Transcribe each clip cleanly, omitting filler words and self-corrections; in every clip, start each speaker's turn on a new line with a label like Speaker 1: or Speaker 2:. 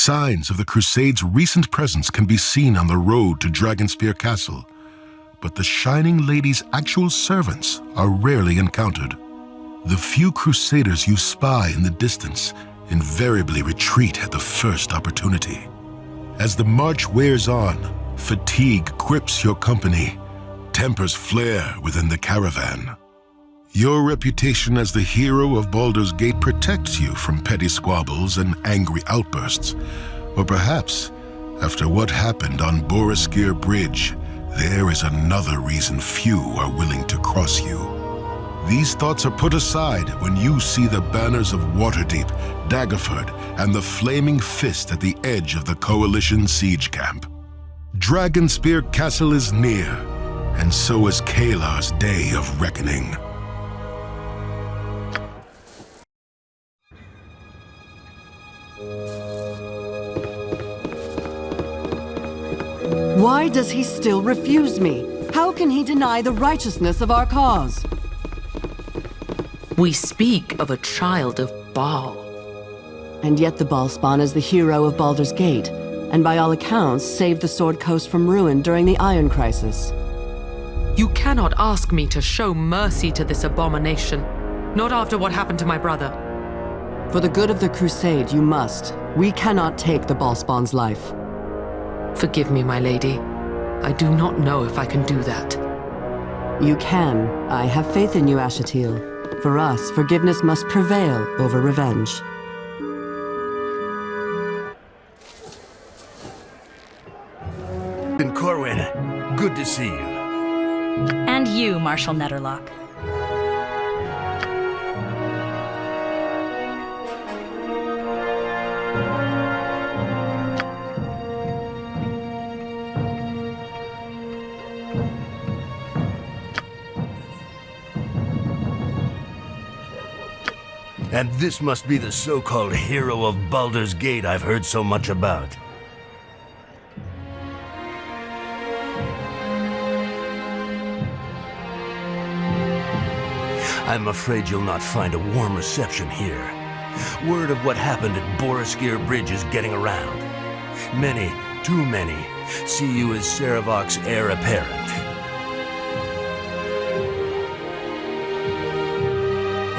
Speaker 1: Signs of the Crusade's recent presence can be seen on the road to Dragonspear Castle, but the Shining Lady's actual servants are rarely encountered. The few Crusaders you spy in the distance invariably retreat at the first opportunity. As the march wears on, fatigue grips your company, tempers flare within the caravan. Your reputation as the hero of Baldur's Gate protects you from petty squabbles and angry outbursts. Or perhaps, after what happened on Boreskir Bridge, there is another reason few are willing to cross you. These thoughts are put aside when you see the banners of Waterdeep, Daggerford, and the Flaming Fist at the edge of the Coalition siege camp. Dragonspear Castle is near, and so is Kalar's day of reckoning.
Speaker 2: Why does he still refuse me? How can he deny the righteousness of our cause?
Speaker 3: We speak of a child of Baal.
Speaker 2: And yet the Ballspawn is the hero of Baldur's Gate, and by all accounts saved the Sword Coast from ruin during the Iron Crisis.
Speaker 3: You cannot ask me to show mercy to this abomination, not after what happened to my brother.
Speaker 2: For the good of the Crusade, you must. We cannot take the Ballspawn's life.
Speaker 3: Forgive me, my lady. I do not know if I can do that.
Speaker 2: You can. I have faith in you, Ashatil. For us, forgiveness must prevail over revenge.
Speaker 4: And Corwin, good to see you.
Speaker 5: And you, Marshal Netterlock.
Speaker 4: And this must be the so-called hero of Baldur's Gate I've heard so much about. I'm afraid you'll not find a warm reception here. Word of what happened at Boreskir Bridge is getting around. Many, too many, see you as Sarevok's heir apparent.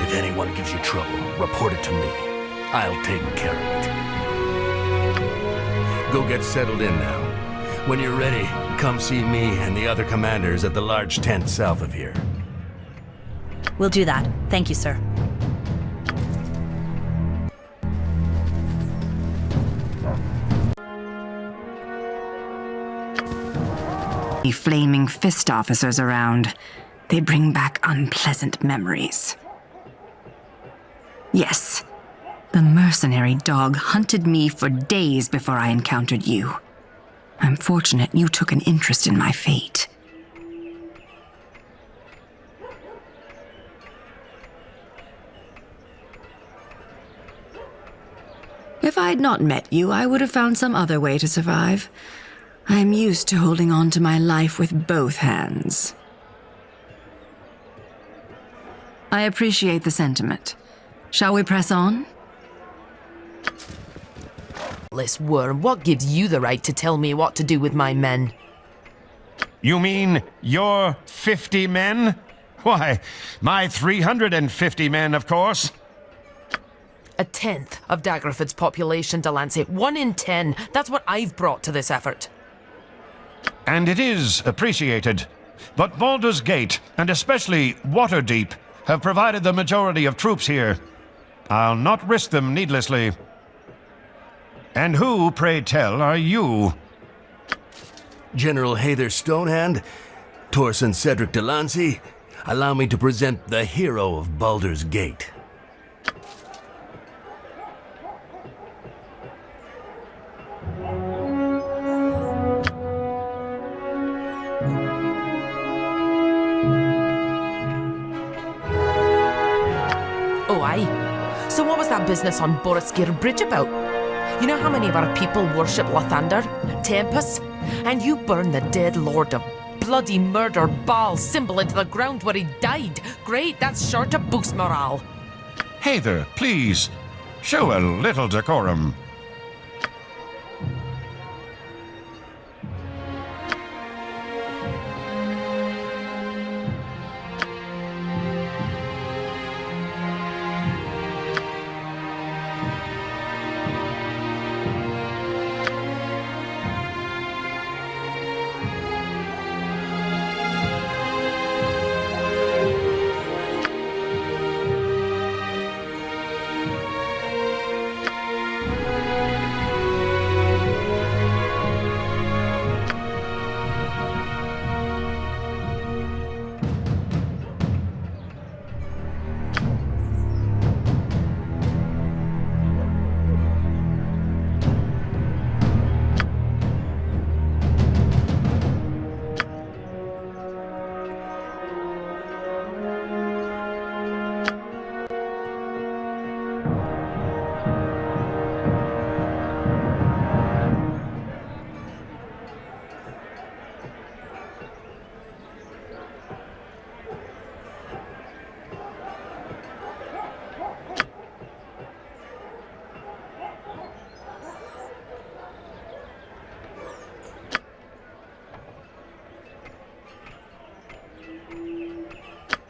Speaker 4: If anyone gives you trouble, report it to me. I'll take care of it. Go get settled in now. When you're ready, come see me and the other commanders at the large tent south of here.
Speaker 5: We'll do that. Thank you, sir.
Speaker 6: The Flaming Fist officers around. They bring back unpleasant memories. Yes, the mercenary dog hunted me for days before I encountered you. I'm fortunate you took an interest in my fate. If I had not met you, I would have found some other way to survive. I am used to holding on to my life with both hands. I appreciate the sentiment. Shall we press on?
Speaker 3: Less worm, what gives you the right to tell me what to do with my men?
Speaker 7: You mean your 50 men? Why, my 350 men, of course.
Speaker 3: A tenth of Daggerford's population, Delancey. 1 in 10. That's what I've brought to this effort.
Speaker 7: And it is appreciated. But Baldur's Gate, and especially Waterdeep, have provided the majority of troops here. I'll not risk them needlessly. And who, pray tell, are you?
Speaker 4: General Hayther Stonehand, Torsen Cedric Delancey, allow me to present the hero of Baldur's Gate.
Speaker 3: Oh, aye. So what was that business on Boreskir Bridge about? You know how many of our people worship Lathander, Tempest? And you burn the dead lord of bloody murder Baal symbol into the ground where he died. Great, that's sure to boost morale.
Speaker 7: Hayther, please, show a little decorum.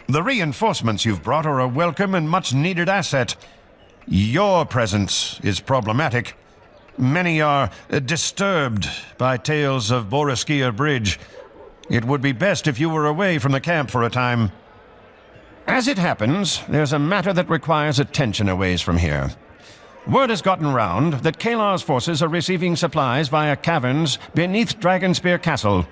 Speaker 7: The reinforcements you've brought are a welcome and much-needed asset. Your presence is problematic. Many are disturbed by tales of Boroskir Bridge. It would be best if you were away from the camp for a time. As it happens, there's a matter that requires attention a ways from here. Word has gotten round that Kalar's forces are receiving supplies via caverns beneath Dragonspear Castle.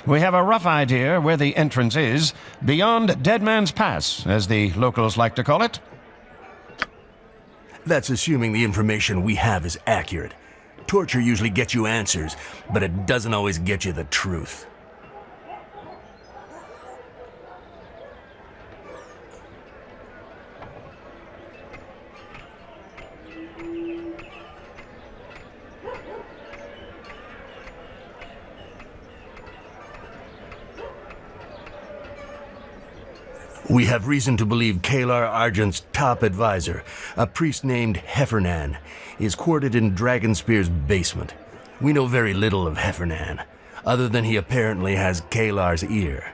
Speaker 7: We have a rough idea where the entrance is, beyond Dead Man's Pass, as the locals like to call it.
Speaker 4: That's assuming the information we have is accurate. Torture usually gets you answers, but it doesn't always get you the truth. We have reason to believe Kalar Argent's top advisor, a priest named Heffernan, is quartered in Dragonspear's basement. We know very little of Heffernan, other than he apparently has Kalar's ear.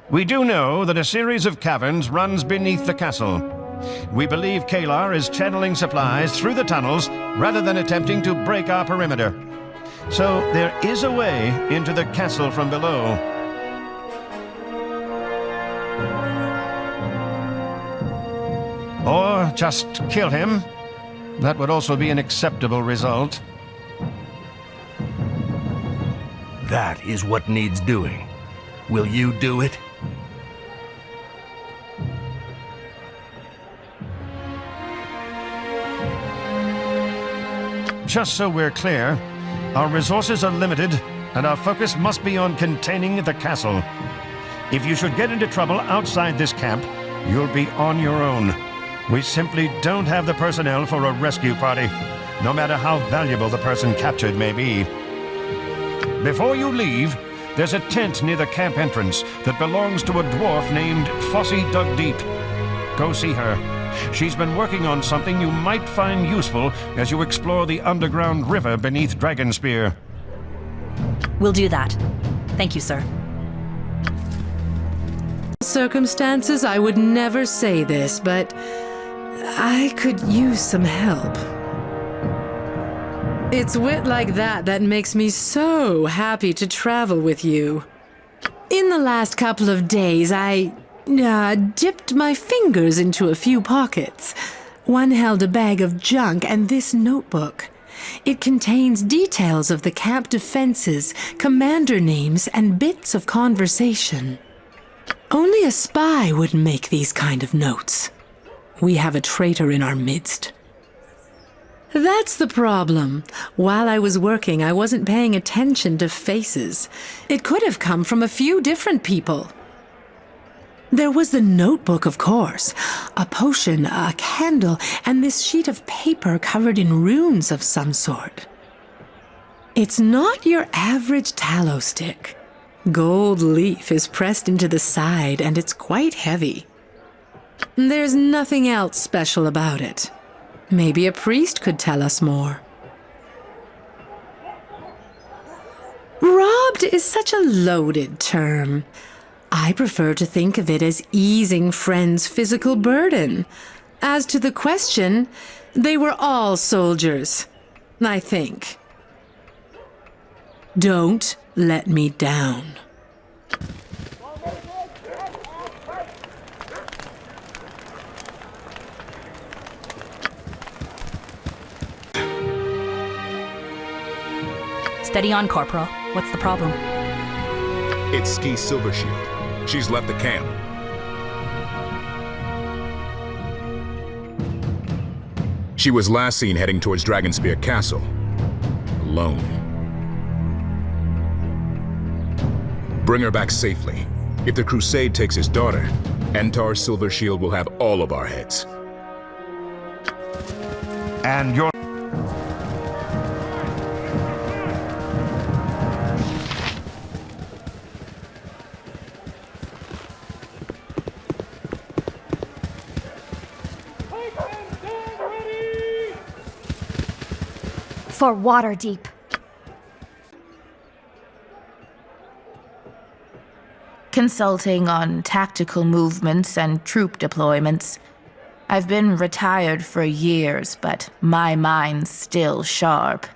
Speaker 7: We do know that a series of caverns runs beneath the castle. We believe Kalar is channeling supplies through the tunnels rather than attempting to break our perimeter. So there is a way into the castle from below. Or just kill him. That would also be an acceptable result.
Speaker 4: That is what needs doing. Will you do it?
Speaker 7: Just so we're clear, our resources are limited, and our focus must be on containing the castle. If you should get into trouble outside this camp, you'll be on your own. We simply don't have the personnel for a rescue party, no matter how valuable the person captured may be. Before you leave, there's a tent near the camp entrance that belongs to a dwarf named Fossie Dug Deep. Go see her. She's been working on something you might find useful as you explore the underground river beneath Dragonspear.
Speaker 5: We'll do that. Thank you, sir.
Speaker 8: Circumstances, I would never say this, but I could use some help. It's wit like that that makes me so happy to travel with you. In the last couple of days, I dipped my fingers into a few pockets. One held a bag of junk and this notebook. It contains details of the camp defenses, commander names, and bits of conversation. Only a spy would make these kind of notes. We have a traitor in our midst. That's the problem. While I was working, I wasn't paying attention to faces. It could have come from a few different people. There was the notebook, of course, a potion, a candle, and this sheet of paper covered in runes of some sort. It's not your average tallow stick. Gold leaf is pressed into the side, and it's quite heavy. There's nothing else special about it. Maybe a priest could tell us more. Robbed is such a loaded term. I prefer to think of it as easing friends' physical burden. As to the question, they were all soldiers, I think. Don't let me down.
Speaker 5: Steady on, Corporal. What's the problem?
Speaker 9: It's Ski Silvershield. She's left the camp. She was last seen heading towards Dragonspear Castle. Alone. Bring her back safely. If the Crusade takes his daughter, Entar Silvershield will have all of our heads.
Speaker 7: And your...
Speaker 10: for Waterdeep.
Speaker 11: Consulting on tactical movements and troop deployments. I've been retired for years, but my mind's still sharp.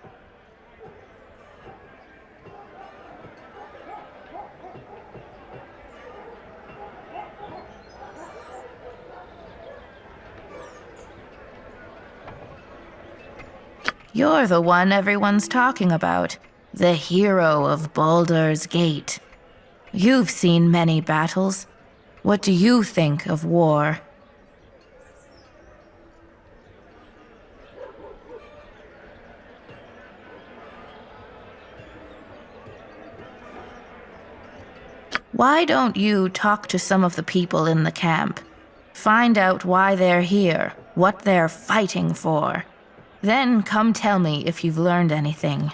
Speaker 11: You're the one everyone's talking about, the hero of Baldur's Gate. You've seen many battles. What do you think of war? Why don't you talk to some of the people in the camp? Find out why they're here, what they're fighting for. Then come tell me if you've learned anything.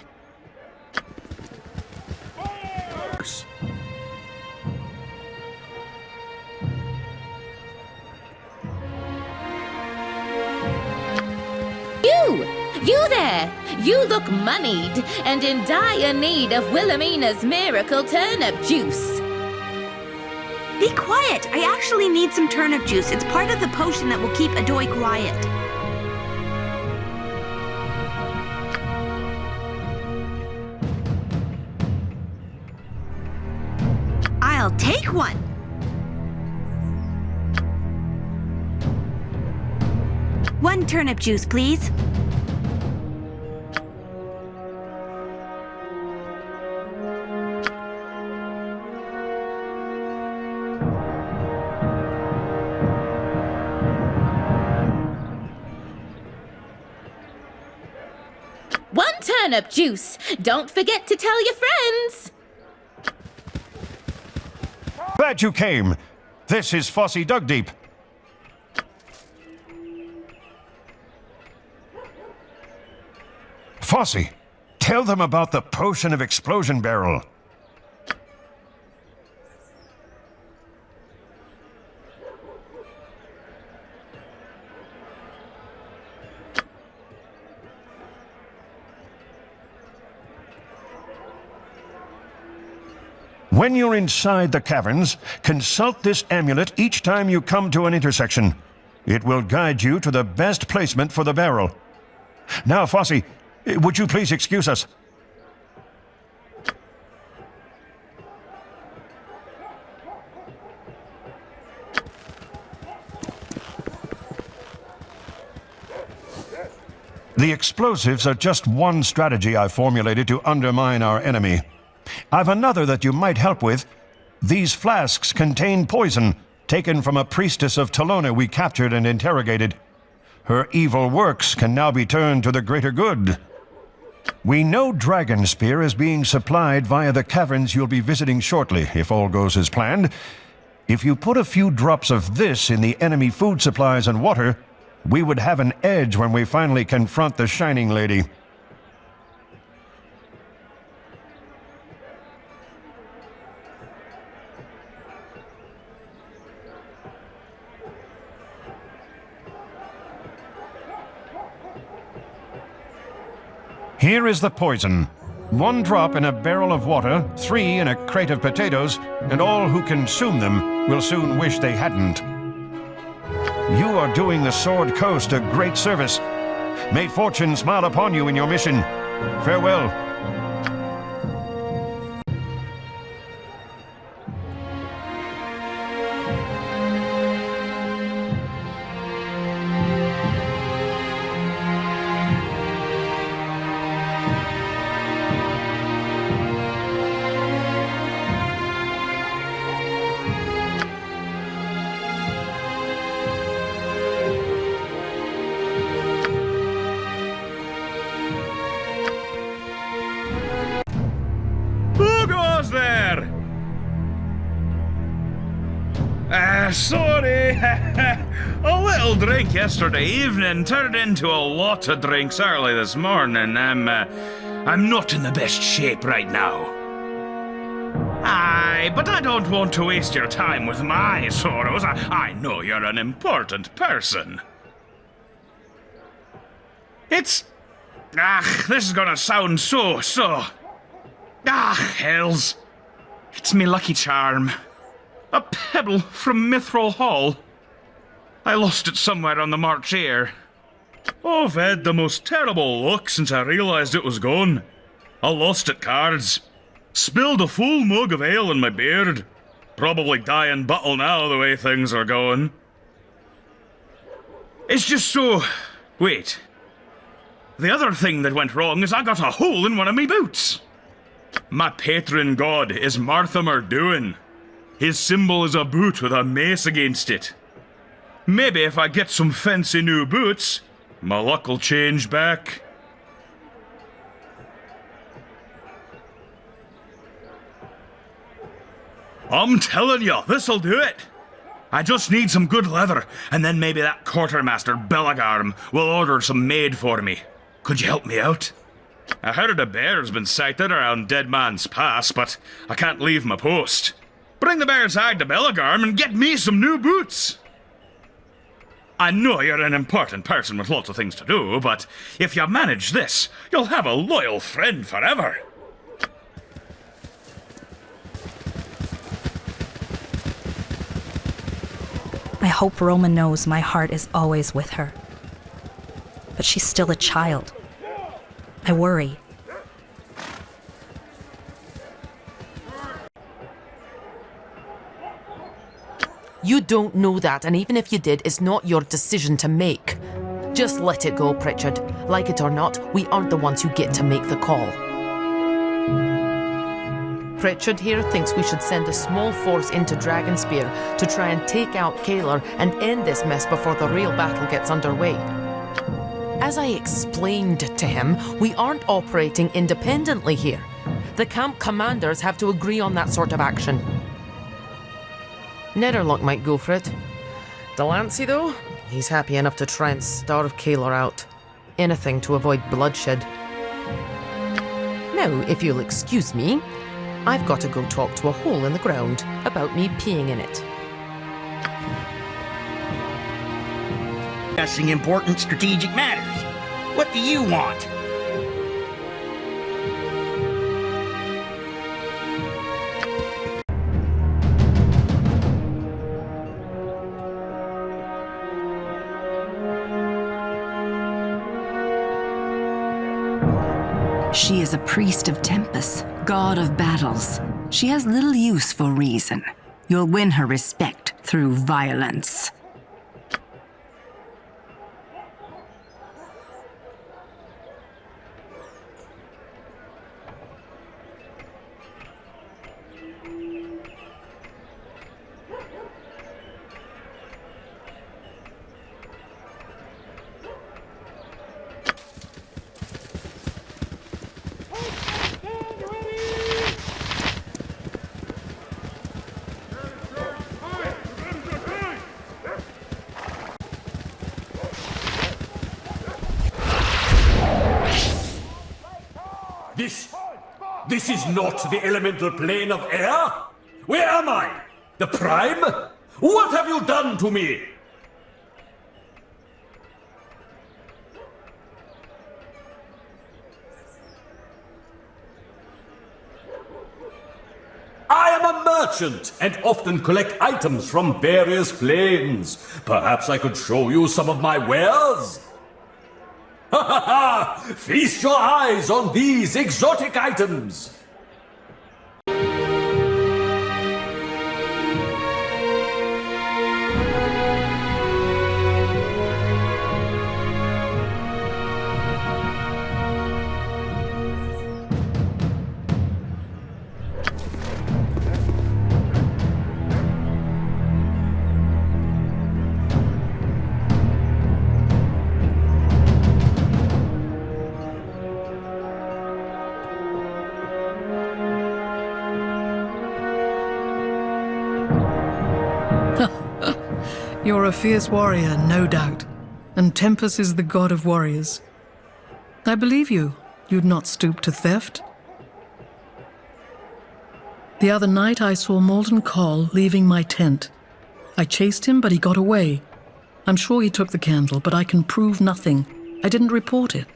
Speaker 12: You there! You look moneyed and in dire need of Wilhelmina's miracle turnip juice.
Speaker 13: Be quiet! I actually need some turnip juice. It's part of the potion that will keep Adoy quiet. I'll take one. One turnip juice, please.
Speaker 12: One turnip juice! Don't forget to tell your friends!
Speaker 7: Glad you came. This is Fossey Dugdeep. Fossey, tell them about the potion of explosion barrel. When you're inside the caverns, consult this amulet each time you come to an intersection. It will guide you to the best placement for the barrel. Now, Fossey, would you please excuse us? The explosives are just one strategy I've formulated to undermine our enemy. I've another that you might help with. These flasks contain poison, taken from a priestess of Talona we captured and interrogated. Her evil works can now be turned to the greater good. We know Dragonspear is being supplied via the caverns you'll be visiting shortly, if all goes as planned. If you put a few drops of this in the enemy food supplies and water, we would have an edge when we finally confront the Shining Lady. Here is the poison. 1 drop in a barrel of water, 3 in a crate of potatoes, and all who consume them will soon wish they hadn't. You are doing the Sword Coast a great service. May fortune smile upon you in your mission. Farewell.
Speaker 14: Sorry. A little drink yesterday evening turned into a lot of drinks early this morning. I'm not in the best shape right now. Aye, but I don't want to waste your time with my sorrows. I know you're an important person. It's This is gonna sound so... hells. It's me lucky charm. A pebble from Mithril Hall. I lost it somewhere on the March air. I've had the most terrible luck since I realised it was gone. I lost at cards. Spilled a full mug of ale in my beard. Probably dying bottle now the way things are going. It's just so... Wait. The other thing that went wrong is I got a hole in one of me boots. My patron god is Martha Murduin. His symbol is a boot with a mace against it. Maybe if I get some fancy new boots, my luck will change back. I'm telling you, this'll do it. I just need some good leather, and then maybe that quartermaster Bellagarm will order some made for me. Could you help me out? I heard a bear's been sighted around Dead Man's Pass, but I can't leave my post. Bring the bear's hide to Bellagarm and get me some new boots. I know you're an important person with lots of things to do, but if you manage this, you'll have a loyal friend forever.
Speaker 5: I hope Roma knows my heart is always with her. But she's still a child. I worry.
Speaker 3: You don't know that, and even if you did, it's not your decision to make. Just let it go, Pritchard. Like it or not, we aren't the ones who get to make the call. Pritchard here thinks we should send a small force into Dragonspear to try and take out Kalar and end this mess before the real battle gets underway. As I explained to him, we aren't operating independently here. The camp commanders have to agree on that sort of action. Netherlock might go for it. Delancey, though, he's happy enough to try and starve Kalar out. Anything to avoid bloodshed. Now, if you'll excuse me, I've got to go talk to a hole in the ground about me peeing in it.
Speaker 10: Discussing important strategic matters. What do you want?
Speaker 6: She is a priest of Tempus, god of battles. She has little use for reason. You'll win her respect through violence.
Speaker 15: This is not the elemental plane of air? Where am I? The Prime? What have you done to me? I am a merchant and often collect items from various planes. Perhaps I could show you some of my wares? Ha ha ha! Feast your eyes on these exotic items!
Speaker 16: You're a fierce warrior, no doubt, and Tempus is the god of warriors. I believe you. You'd not stoop to theft. The other night I saw Molten Call leaving my tent. I chased him, but he got away. I'm sure he took the candle, but I can prove nothing. I didn't report it.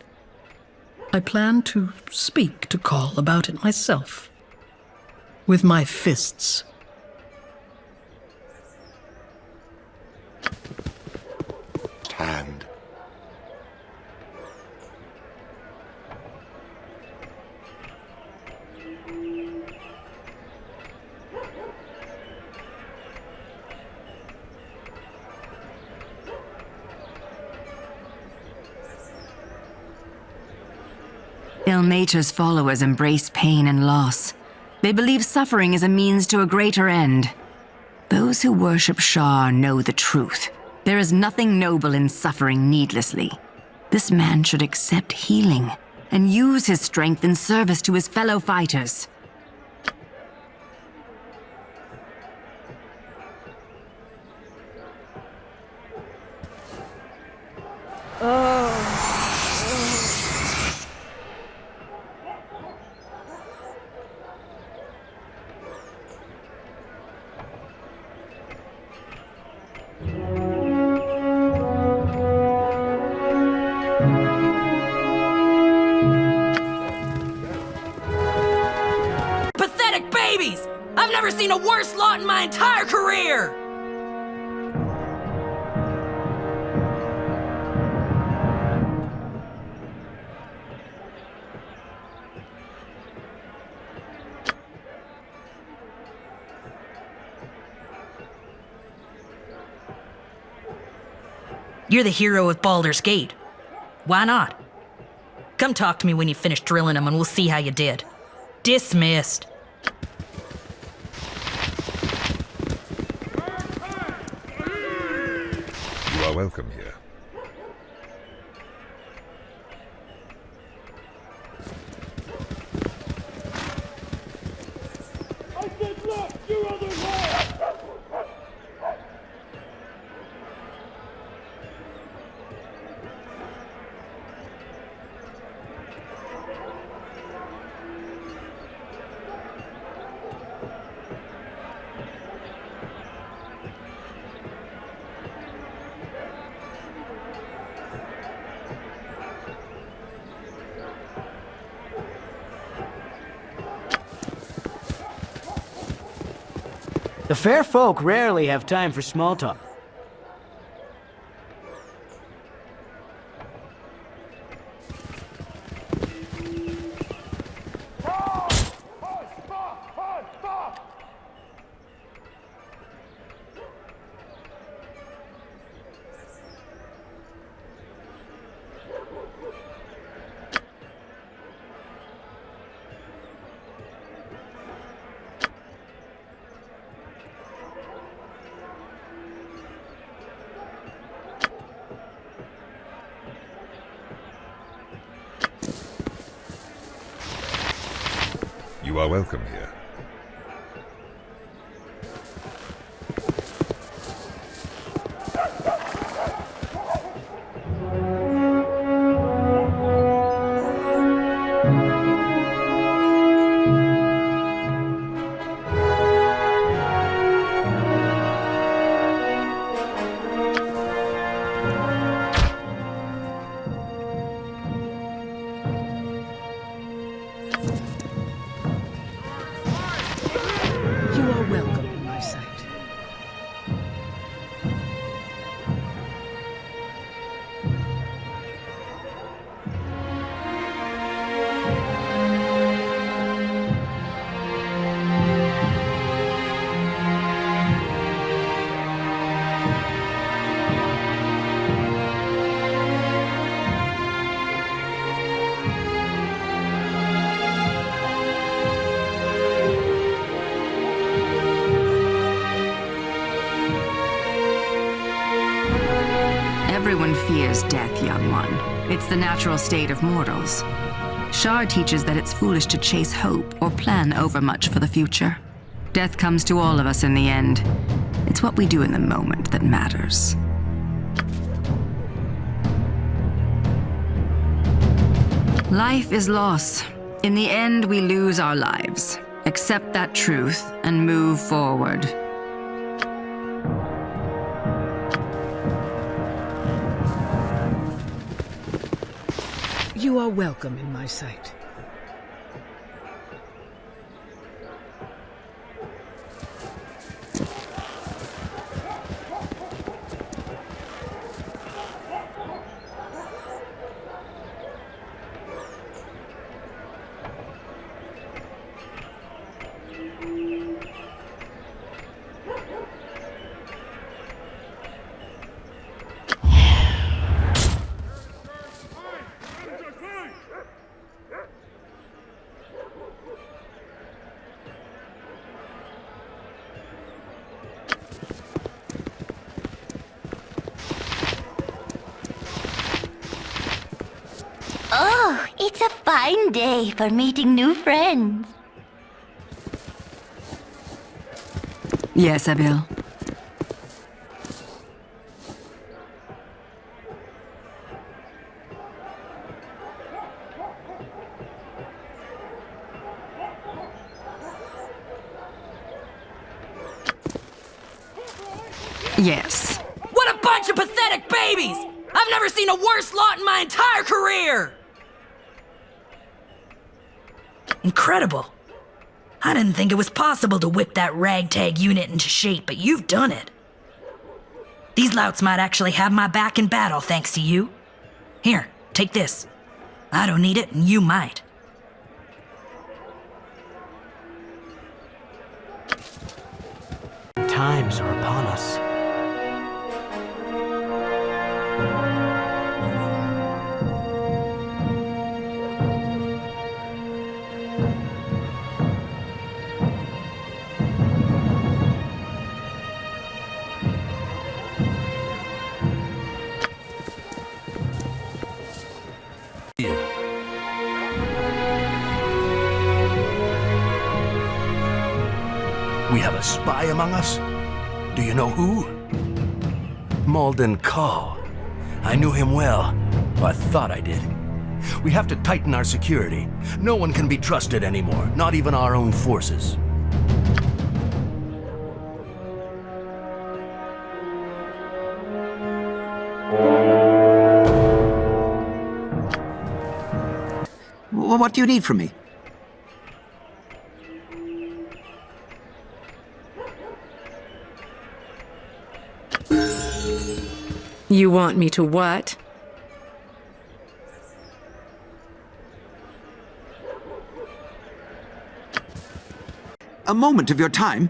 Speaker 16: I plan to speak to Call about it myself. With my fists.
Speaker 1: Hand.
Speaker 6: Ilmater's followers embrace pain and loss. They believe suffering is a means to a greater end. Those who worship Shar know the truth. There is nothing noble in suffering needlessly. This man should accept healing and use his strength in service to his fellow fighters.
Speaker 3: Pathetic babies! I've never seen a worse lot in my entire career!
Speaker 5: You're the hero of Baldur's Gate. Why not? Come talk to me when you finish drilling them and we'll see how you did. Dismissed.
Speaker 9: You are welcome here.
Speaker 17: I said look, your other way!
Speaker 18: The fair folk rarely have time for small talk.
Speaker 9: You are welcome here.
Speaker 6: Everyone fears death, young one. It's the natural state of mortals. Shar teaches that it's foolish to chase hope or plan overmuch for the future. Death comes to all of us in the end. It's what we do in the moment that matters. Life is loss. In the end, we lose our lives. Accept that truth and move forward.
Speaker 19: You are welcome in my sight.
Speaker 20: Oh, it's a fine day for meeting new friends.
Speaker 6: Yes, Abil. Yes.
Speaker 21: What a bunch of pathetic babies! I've never seen a worse lot in my entire career! Incredible. I didn't think it was possible to whip that ragtag unit into shape, but you've done it. These louts might actually have my back in battle thanks to you. Here, take this. I don't need it, and you might.
Speaker 18: Times are upon us.
Speaker 4: We have a spy among us? Do you know who? Malden Call. I knew him well. Well, I thought I did. We have to tighten our security. No one can be trusted anymore, not even our own forces.
Speaker 22: What do you need from me?
Speaker 8: You want me to what?
Speaker 22: A moment of your time?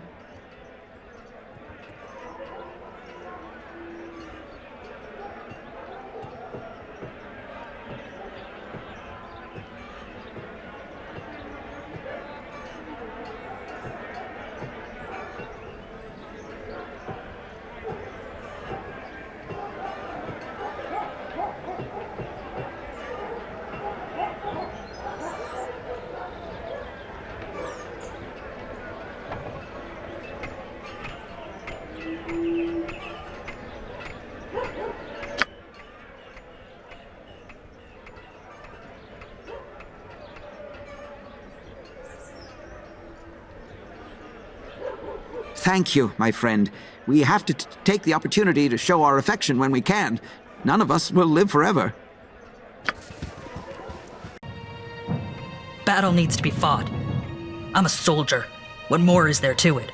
Speaker 22: Thank you, my friend. We have to take the opportunity to show our affection when we can. None of us will live forever.
Speaker 21: Battle needs to be fought. I'm a soldier. What more is there to it?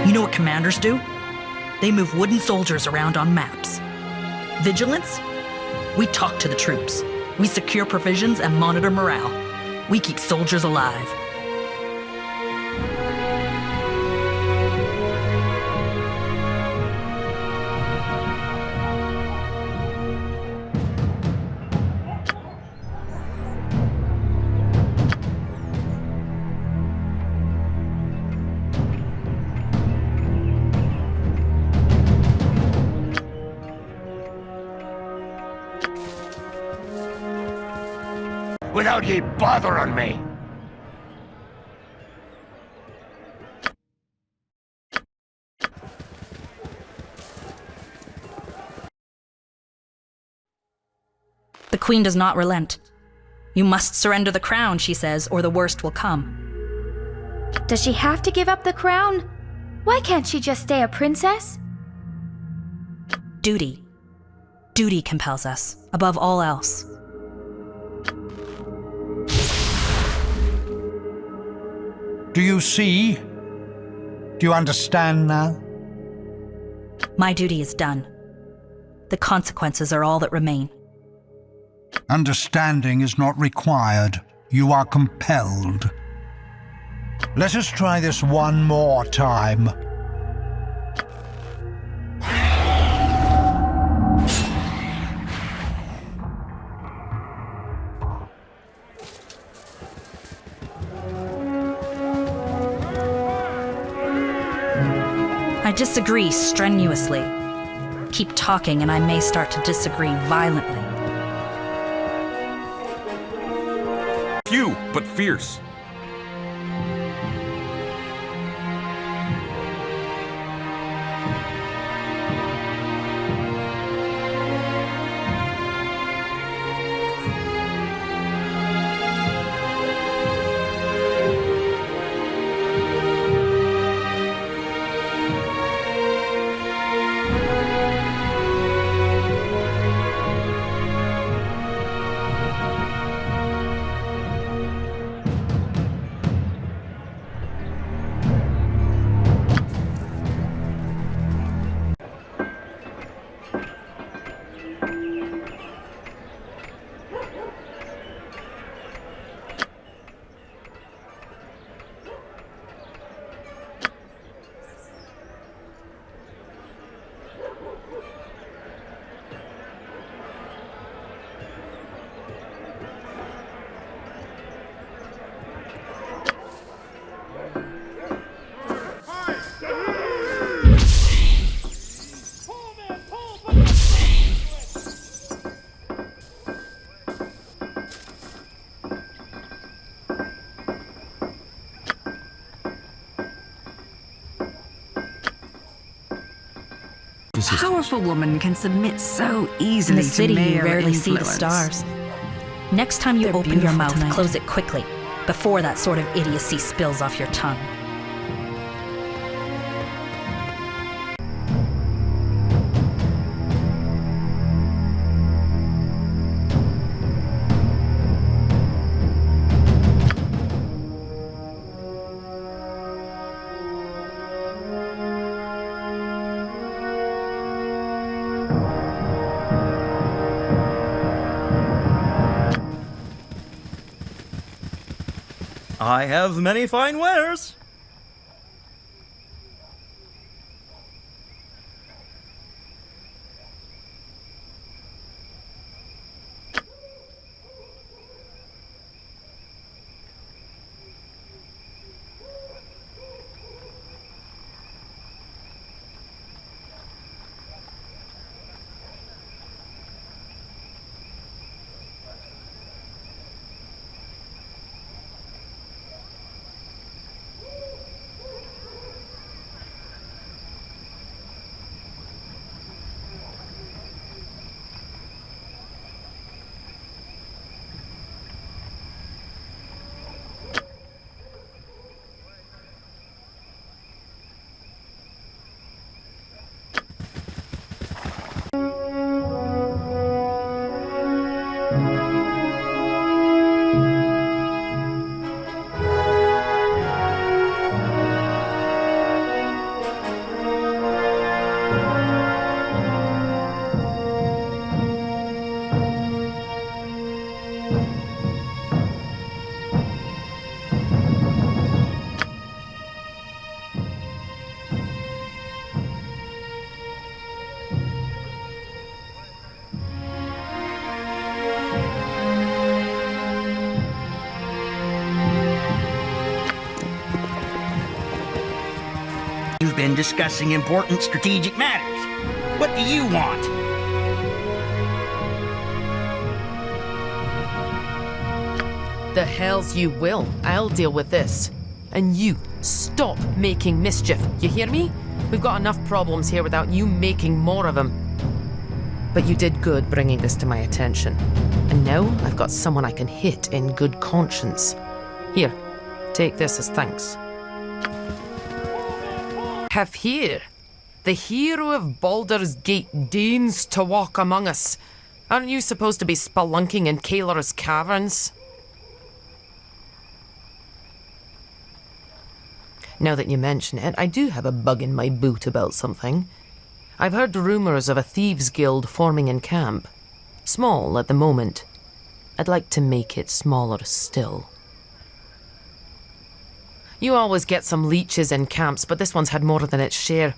Speaker 21: You know what commanders do? They move wooden soldiers around on maps. Vigilance? We talk to the troops. We secure provisions and monitor morale. We keep soldiers alive.
Speaker 10: Without ye bothering me.
Speaker 5: The queen does not relent. You must surrender the crown, she says, or the worst will come.
Speaker 2: Does she have to give up the crown? Why can't she just stay a princess?
Speaker 5: Duty. Duty compels us, above all else.
Speaker 11: Do you see? Do you understand now?
Speaker 5: My duty is done. The consequences are all that remain.
Speaker 11: Understanding is not required. You are compelled. Let us try this one more time.
Speaker 5: I disagree strenuously. Keep talking and I may start to disagree violently.
Speaker 23: Few, but fierce.
Speaker 6: A powerful woman can submit so easily
Speaker 5: In the city,
Speaker 6: to male
Speaker 5: you rarely see the
Speaker 6: influence.
Speaker 5: stars. Next time you
Speaker 21: They're
Speaker 5: open your
Speaker 21: beautiful
Speaker 5: mouth,
Speaker 21: tonight.
Speaker 5: close it quickly, before that sort of idiocy spills off your tongue.
Speaker 24: I have many fine wares.
Speaker 10: You've been discussing important strategic matters. What do you want?
Speaker 3: The hells you will. I'll deal with this. And you, stop making mischief. You hear me? We've got enough problems here without you making more of them. But you did good bringing this to my attention. And now I've got someone I can hit in good conscience. Here, take this as thanks. Have here, the hero of Baldur's Gate deigns to walk among us. Aren't you supposed to be spelunking in Kaelor's caverns? Now that you mention it, I do have a bug in my boot about something. I've heard rumors of a thieves' guild forming in camp. Small at the moment. I'd like to make it smaller still. You always get some leeches in camps, but this one's had more than its share.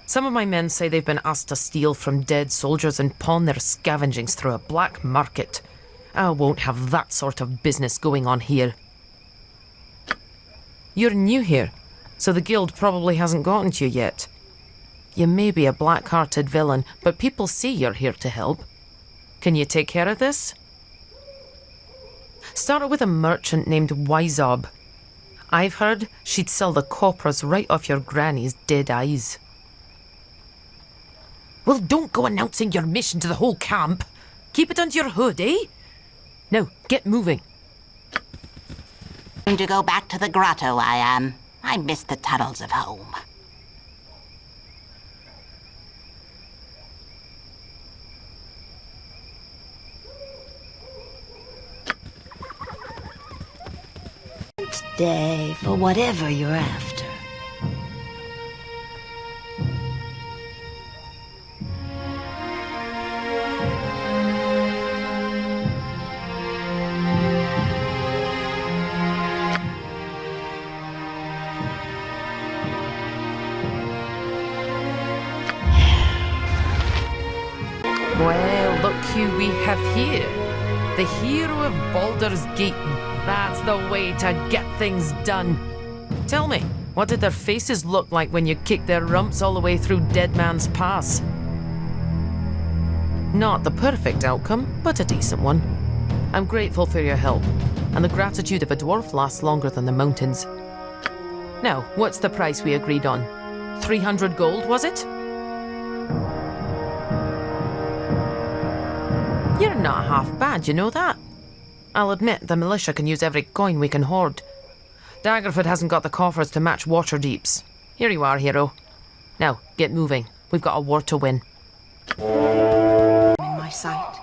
Speaker 3: Some of my men say they've been asked to steal from dead soldiers and pawn their scavengings through a black market. I won't have that sort of business going on here. You're new here, so the guild probably hasn't gotten to you yet. You may be a black-hearted villain, but people see you're here to help. Can you take care of this? Started with a merchant named Wiseob. I've heard she'd sell the coppers right off your granny's dead eyes. Well, don't go announcing your mission to the whole camp. Keep it under your hood, eh? Now, get moving.
Speaker 7: Going to go back to the grotto, I am. I miss the tunnels of home.
Speaker 20: Day for whatever you're after.
Speaker 3: Well, look who we have here. The hero of Baldur's Gate. That's the way to get things done. Tell me, what did their faces look like when you kicked their rumps all the way through Dead Man's Pass? Not the perfect outcome, but a decent one. I'm grateful for your help, and the gratitude of a dwarf lasts longer than the mountains. Now, what's the price we agreed on? 300 gold, was it? You're not half bad, you know that? I'll admit, the militia can use every coin we can hoard. Daggerford hasn't got the coffers to match Waterdeep's. Here you are, hero. Now, get moving. We've got a war to win.
Speaker 7: In my sight.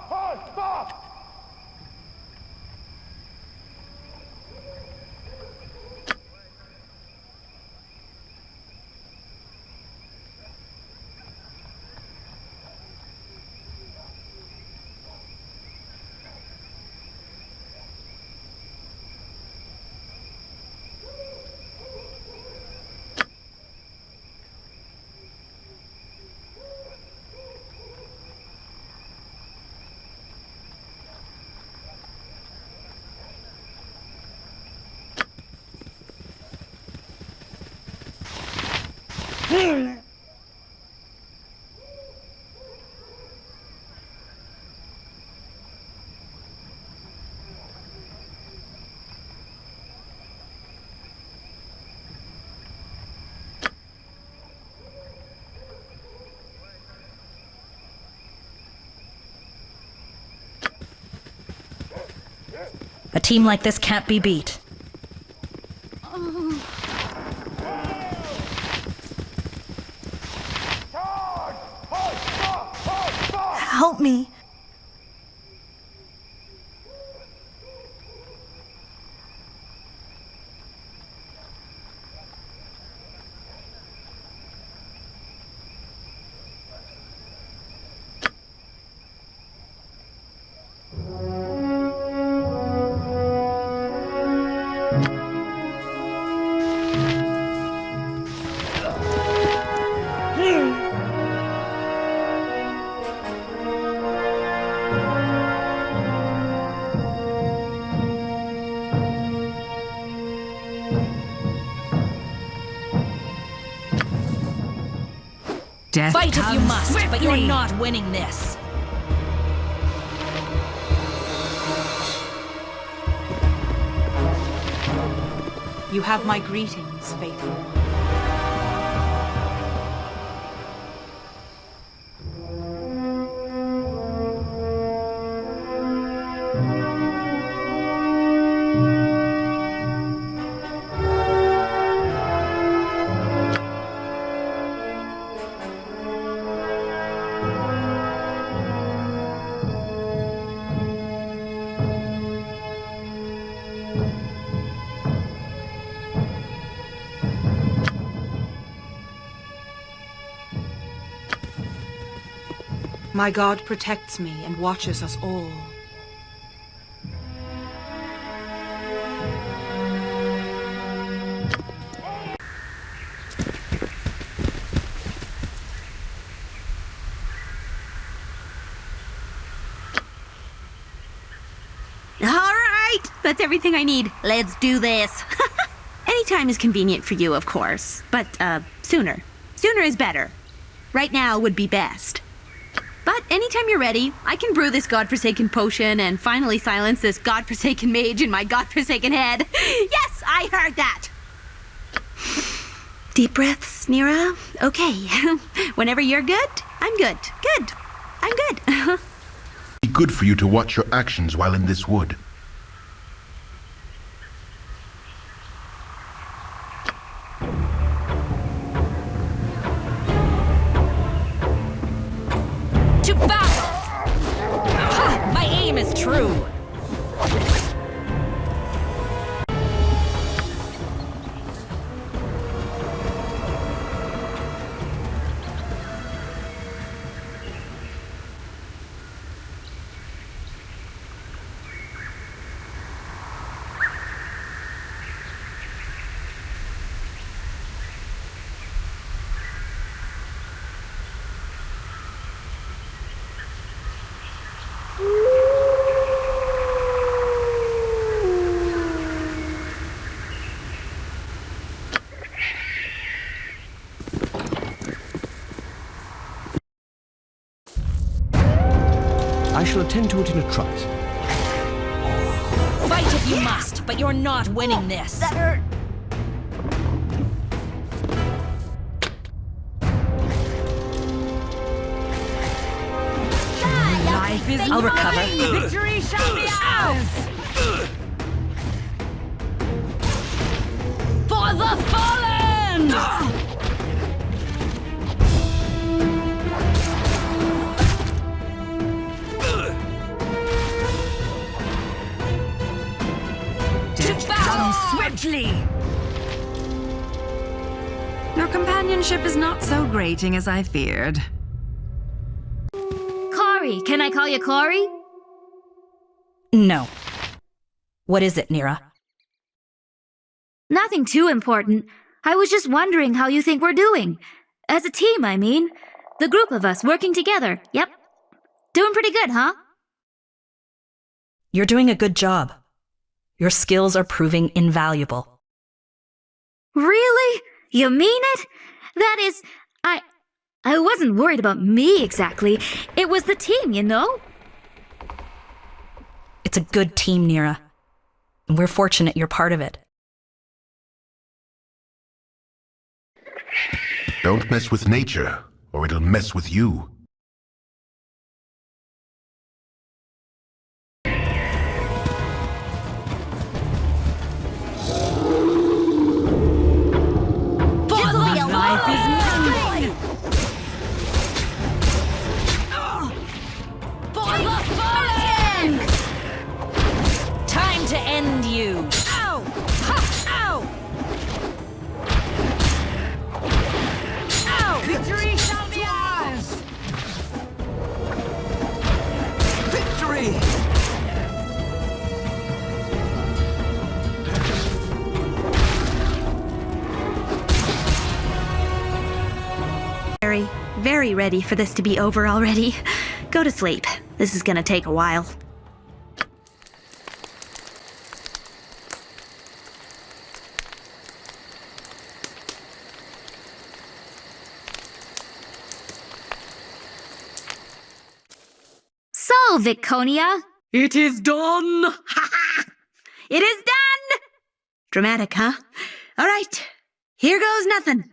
Speaker 21: A team like this can't be beat.
Speaker 12: Help me.
Speaker 6: Death
Speaker 21: Fight if you
Speaker 6: comes
Speaker 21: must, but
Speaker 6: swiftly.
Speaker 21: you're not winning this.
Speaker 7: You have my greetings, faithful.
Speaker 13: My god protects me and watches us all.
Speaker 14: That's everything I need. Let's do this. Anytime is convenient for you, of course. But, sooner. Sooner is better. Right now would be best. But anytime you're ready, I can brew this godforsaken potion and finally silence this godforsaken mage in my godforsaken head. Yes, I heard that! Deep breaths, Nira. Okay. Whenever you're good, I'm good. Good. I'm good.
Speaker 1: Be good for you to watch your actions while in this wood.
Speaker 14: To battle! Ha! My aim is true.
Speaker 15: I shall attend to it in a trice.
Speaker 21: Fight if you must, but you're not winning this.
Speaker 14: That hurt.
Speaker 21: Life is I'll recover.
Speaker 14: Victory shall be ours! For the fallen!
Speaker 21: Swiftly!
Speaker 6: Your companionship is not so grating as I feared.
Speaker 2: Corey, can I call you Corey?
Speaker 5: No. What is it, Nira?
Speaker 2: Nothing too important. I was just wondering how you think we're doing. As a team, I mean. The group of us working together. Yep. Doing pretty good, huh?
Speaker 5: You're doing a good job. Your skills are proving invaluable.
Speaker 2: Really? You mean it? That is, I wasn't worried about me exactly. It was the team, you know?
Speaker 5: It's a good team, Nira. And we're fortunate you're part of it.
Speaker 1: Don't mess with nature, or it'll mess with you.
Speaker 21: Time to end you! Ow! Ha! Ow! Ow! Victory shall be ours!
Speaker 22: Victory!
Speaker 14: Very, very ready for this to be over already. Go to sleep. This is gonna take a while.
Speaker 2: So, Viconia.
Speaker 14: It is done! Ha ha! It is done! Dramatic, huh? All right, here goes nothing.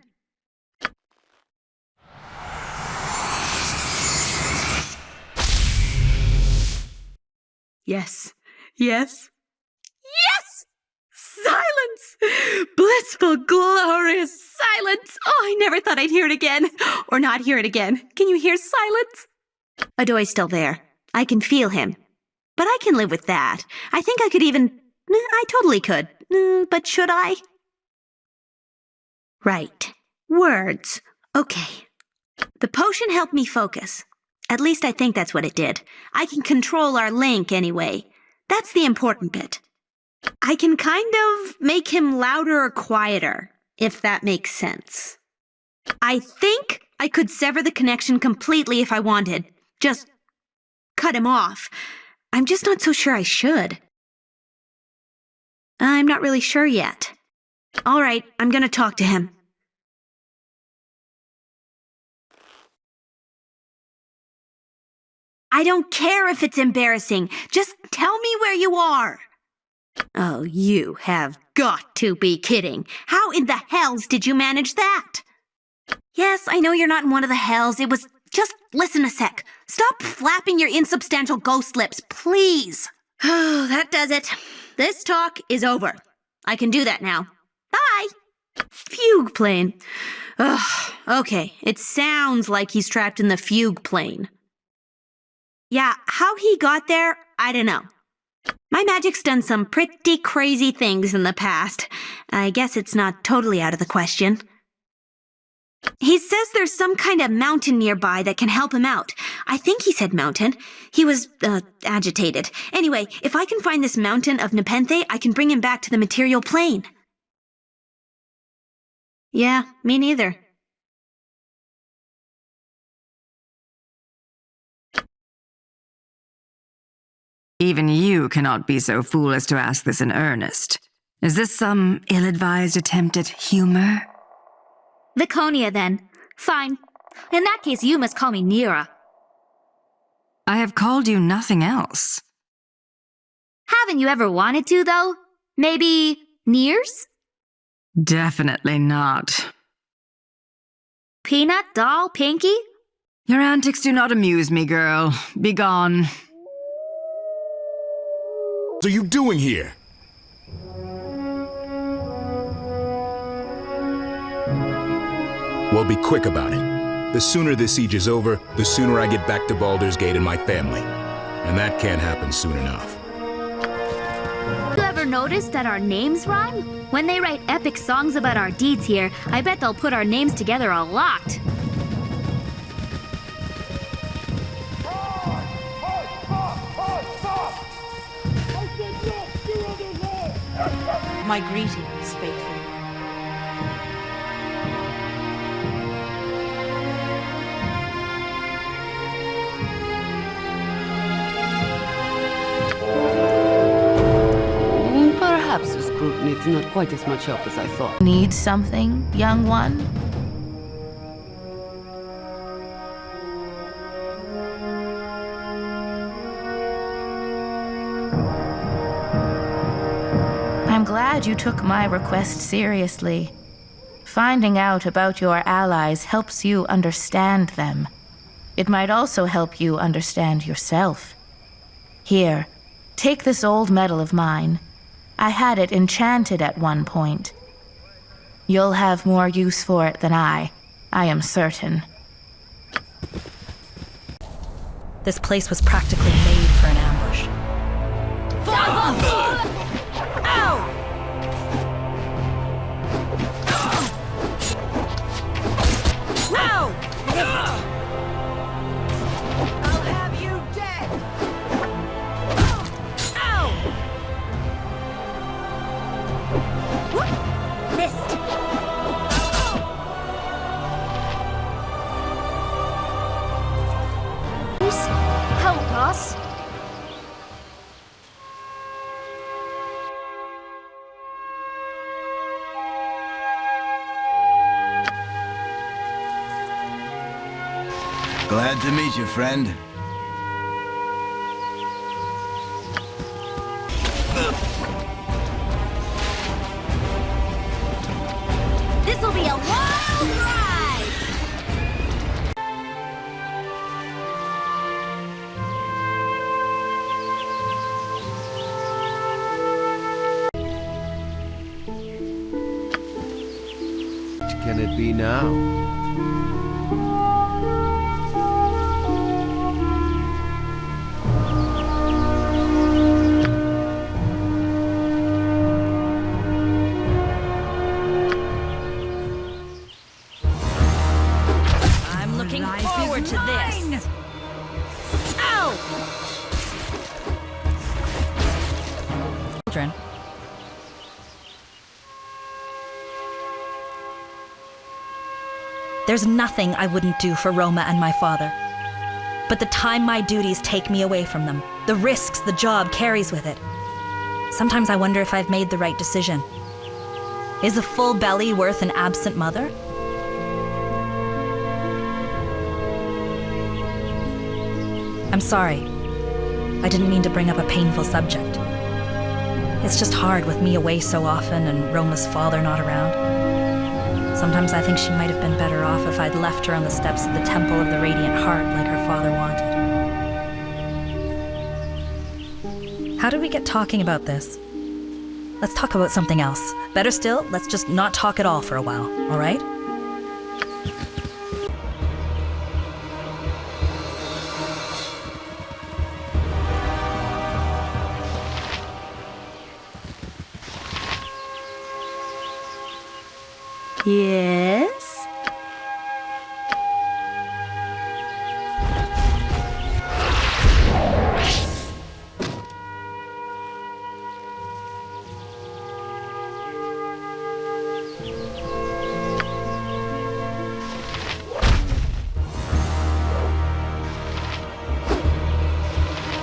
Speaker 14: Yes, yes, yes! Silence! Blissful, glorious silence! Oh, I never thought I'd hear it again. Or not hear it again. Can you hear silence? Adoy's still there. I can feel him. But I can live with that. I think I could even... I totally could. But should I? Right. Words. Okay. The potion helped me focus. At least I think that's what it did. I can control our link anyway. That's the important bit. I can kind of make him louder or quieter, if that makes sense. I think I could sever the connection completely if I wanted. Just cut him off. I'm just not so sure I should. I'm not really sure yet. All right, I'm gonna talk to him. I don't care if it's embarrassing. Just tell me where you are. Oh, you have got to be kidding. How in the hells did you manage that? Yes, I know you're not in one of the hells. It was just listen a sec. Stop flapping your insubstantial ghost lips, please. Oh, that does it. This talk is over. I can do that now. Bye. Fugue plane. Ugh, okay. It sounds like he's trapped in the fugue plane. Yeah, how he got there, I don't know. My magic's done some pretty crazy things in the past. I guess it's not totally out of the question. He says there's some kind of mountain nearby that can help him out. I think he said mountain. He was, agitated. Anyway, if I can find this mountain of Nepenthe, I can bring him back to the material plane. Yeah, me neither.
Speaker 6: Even you cannot be so fool as to ask this in earnest. Is this some ill-advised attempt at humor?
Speaker 2: Laconia, then. Fine. In that case, you must call me Nira.
Speaker 6: I have called you nothing else.
Speaker 2: Haven't you ever wanted to, though? Maybe Nears?
Speaker 6: Definitely not.
Speaker 2: Peanut, Doll, Pinky?
Speaker 6: Your antics do not amuse me, girl. Begone.
Speaker 23: What are you doing here? Well, be quick about it. The sooner this siege is over, the sooner I get back to Baldur's Gate and my family. And that can't happen soon enough.
Speaker 2: You ever noticed that our names rhyme? When they write epic songs about our deeds here, I bet they'll put our names together a lot.
Speaker 13: My greetings, faithful.
Speaker 9: Perhaps this group needs not quite as much help as I thought.
Speaker 16: Need something, young one? I'm glad you took my request seriously. Finding out about your allies helps you understand them. It might also help you understand yourself. Here, take this old medal of mine. I had it enchanted at one point. You'll have more use for it than I am certain.
Speaker 5: This place was practically made for an ambush.
Speaker 16: Ow!
Speaker 9: I'll have you dead!
Speaker 16: Ow!
Speaker 2: Missed. Please help us.
Speaker 17: Glad to meet you, friend.
Speaker 2: This'll be a wild ride!
Speaker 19: What can it be now?
Speaker 21: I'm looking forward to this.
Speaker 14: go!
Speaker 5: Children. There's nothing I wouldn't do for Roma and my father. But the time my duties take me away from them, the risks the job carries with it. Sometimes I wonder if I've made the right decision. Is a full belly worth an absent mother? I'm sorry. I didn't mean to bring up a painful subject. It's just hard with me away so often and Roma's father not around. Sometimes I think she might have been better off if I'd left her on the steps of the Temple of the Radiant Heart like her father wanted. How did we get talking about this? Let's talk about something else. Better still, let's just not talk at all for a while, all right?
Speaker 14: Yes?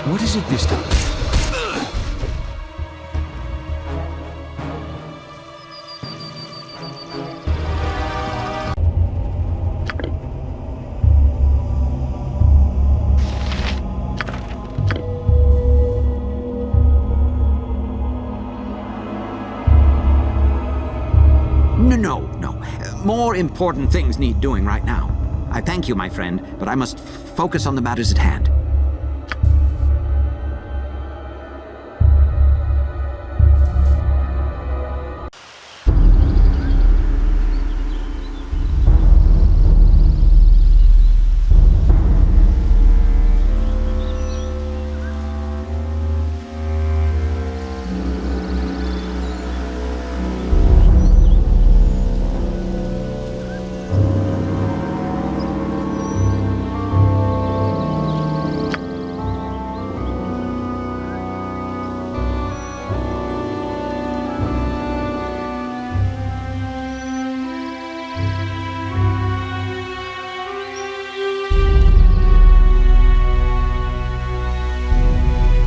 Speaker 15: What is it this time?
Speaker 22: No. More important things need doing right now. I thank you, my friend, but I must focus on the matters at hand.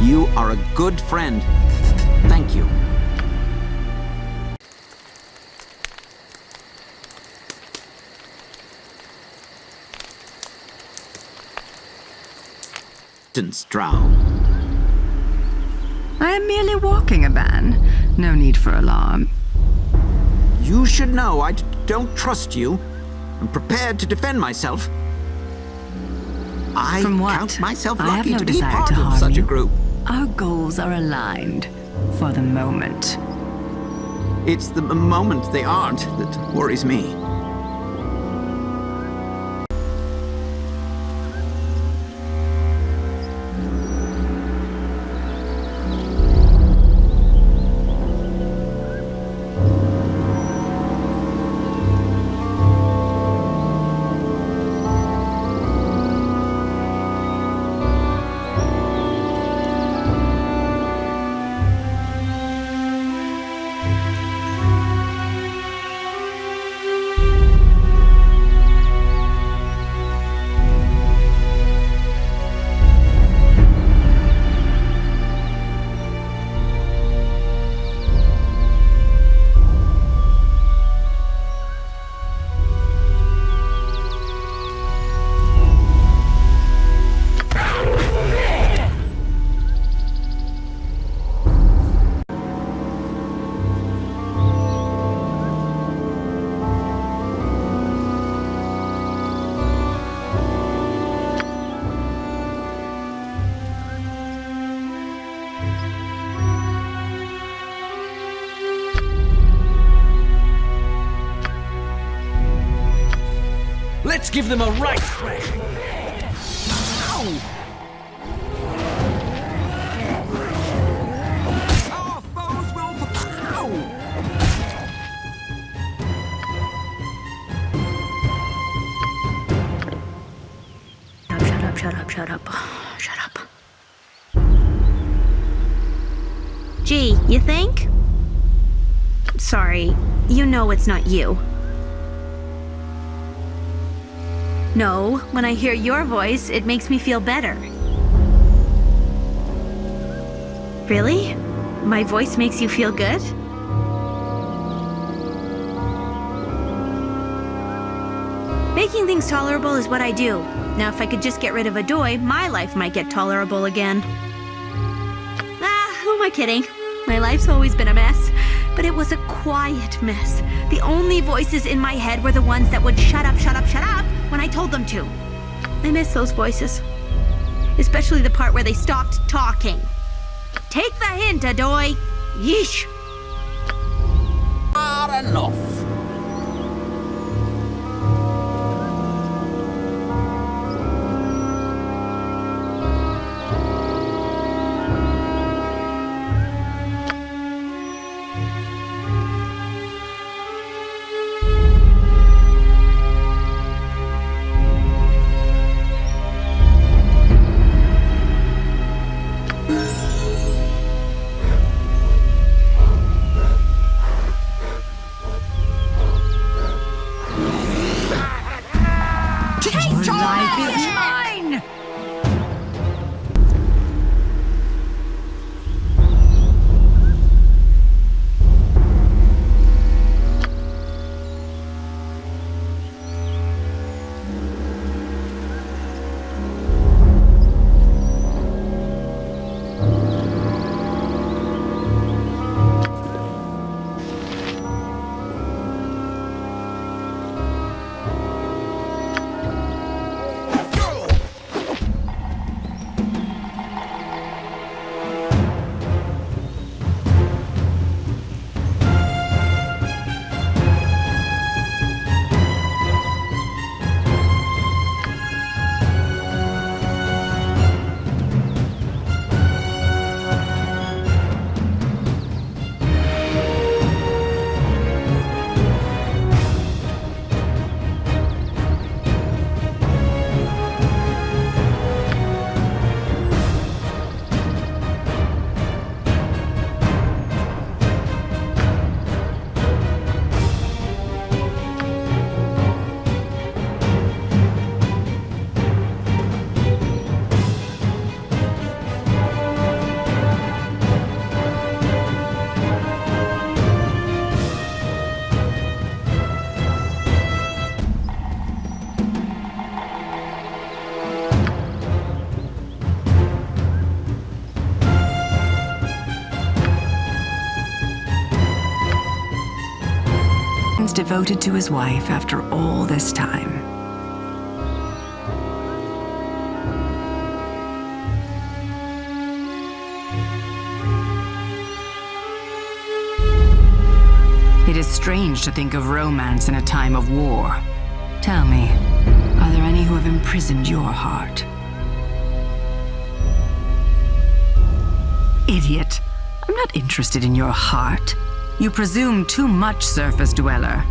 Speaker 22: You are a good friend. Thank you. Drow.
Speaker 6: I am merely walking a ban. No need for alarm.
Speaker 22: You should know I don't trust you. I'm prepared to defend myself. I
Speaker 6: From what?
Speaker 22: count myself
Speaker 6: I have
Speaker 22: lucky
Speaker 6: no
Speaker 22: to be
Speaker 6: desire
Speaker 22: part
Speaker 6: to
Speaker 22: of
Speaker 6: harm
Speaker 22: such
Speaker 6: you.
Speaker 22: a group.
Speaker 6: Our goals are aligned for the moment.
Speaker 22: It's the moment they aren't that worries me.
Speaker 10: Let's give them a right thrashing. Our foes will
Speaker 2: Shut up.
Speaker 14: Gee, you think? Sorry, you know it's not you. No, when I hear your voice, it makes me feel better. Really? My voice makes you feel good? Making things tolerable is what I do. Now, if I could just get rid of Adoy, my life might get tolerable again. Who am I kidding? My life's always been a mess, but it was a quiet mess. The only voices in my head were the ones that would shut up, shut up, shut up when I told them to. I miss those voices. Especially the part where they stopped talking. Take the hint, Adoy. Yeesh.
Speaker 22: Not enough.
Speaker 6: Devoted to his wife after all this time. It is strange to think of romance in a time of war. Tell me, are there any who have imprisoned your heart? Idiot. I'm not interested in your heart. You presume too much, surface dweller.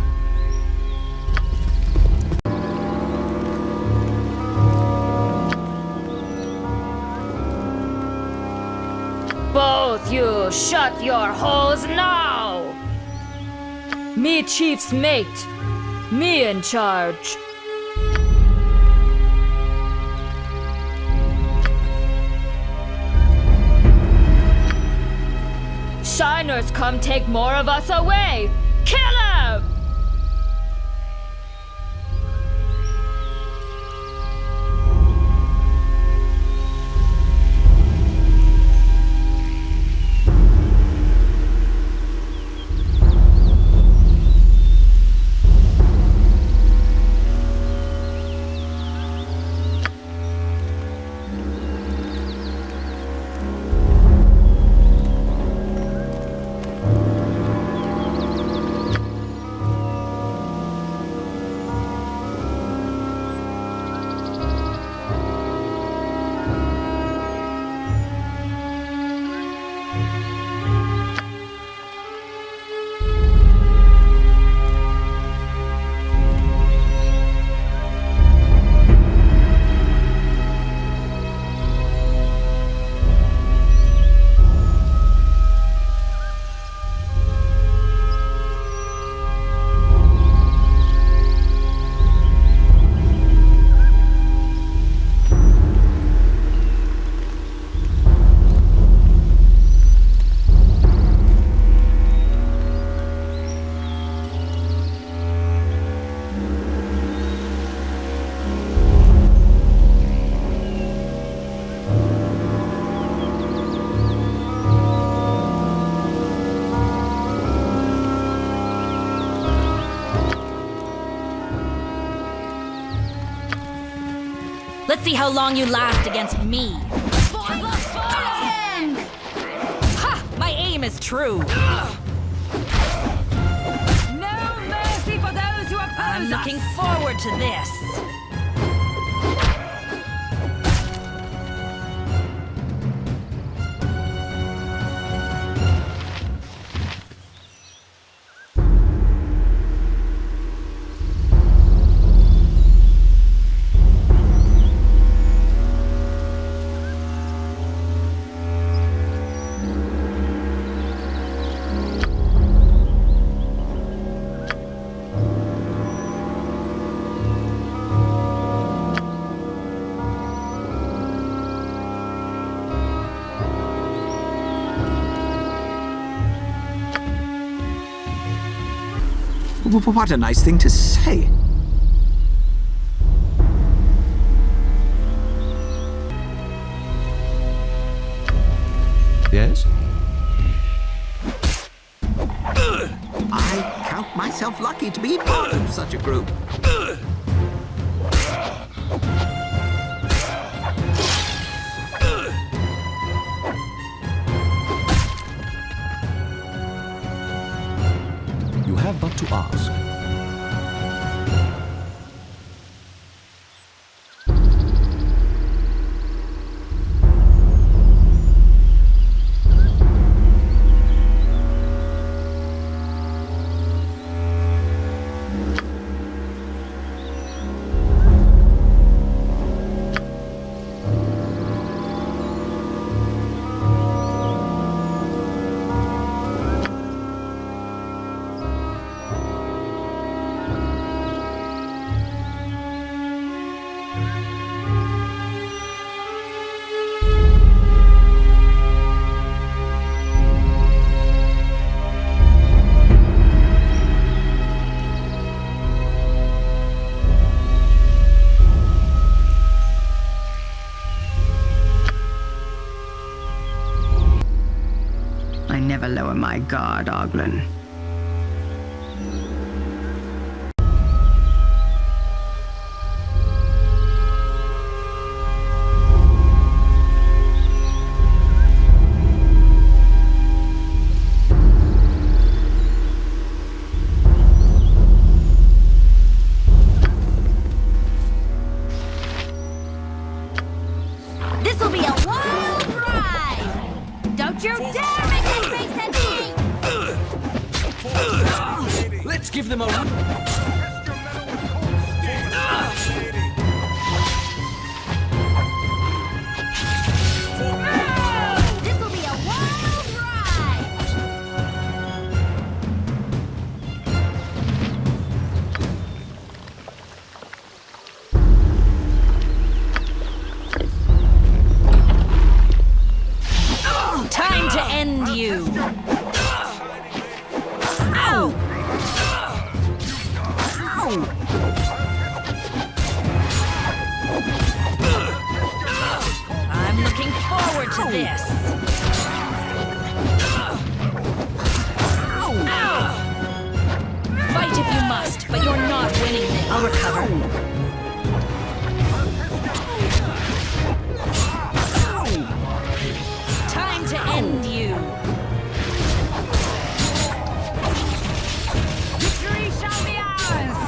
Speaker 4: Both you shut your holes now! Me chief's mate. Me in charge. Shiners come take more of us away! Kill him!
Speaker 21: Let's see how long you last against me. Ha! My aim is true.
Speaker 4: No mercy for those who oppose
Speaker 21: I'm looking forward to this.
Speaker 22: What a nice thing to say.
Speaker 19: Yes?
Speaker 22: I count myself lucky to be part of such a group.
Speaker 19: You have but to ask.
Speaker 6: I never lower my guard, Oglen.
Speaker 14: This'll be a wild ride! Don't you dare make that face at me!
Speaker 15: Let's give them a
Speaker 14: This'll be a wild ride!
Speaker 21: Time to end you. Ow! Ow! I'm looking forward to this. Ow! Fight if you must, but you're not winning this. I'll recover. Time to end you.
Speaker 4: Victory shall be ours!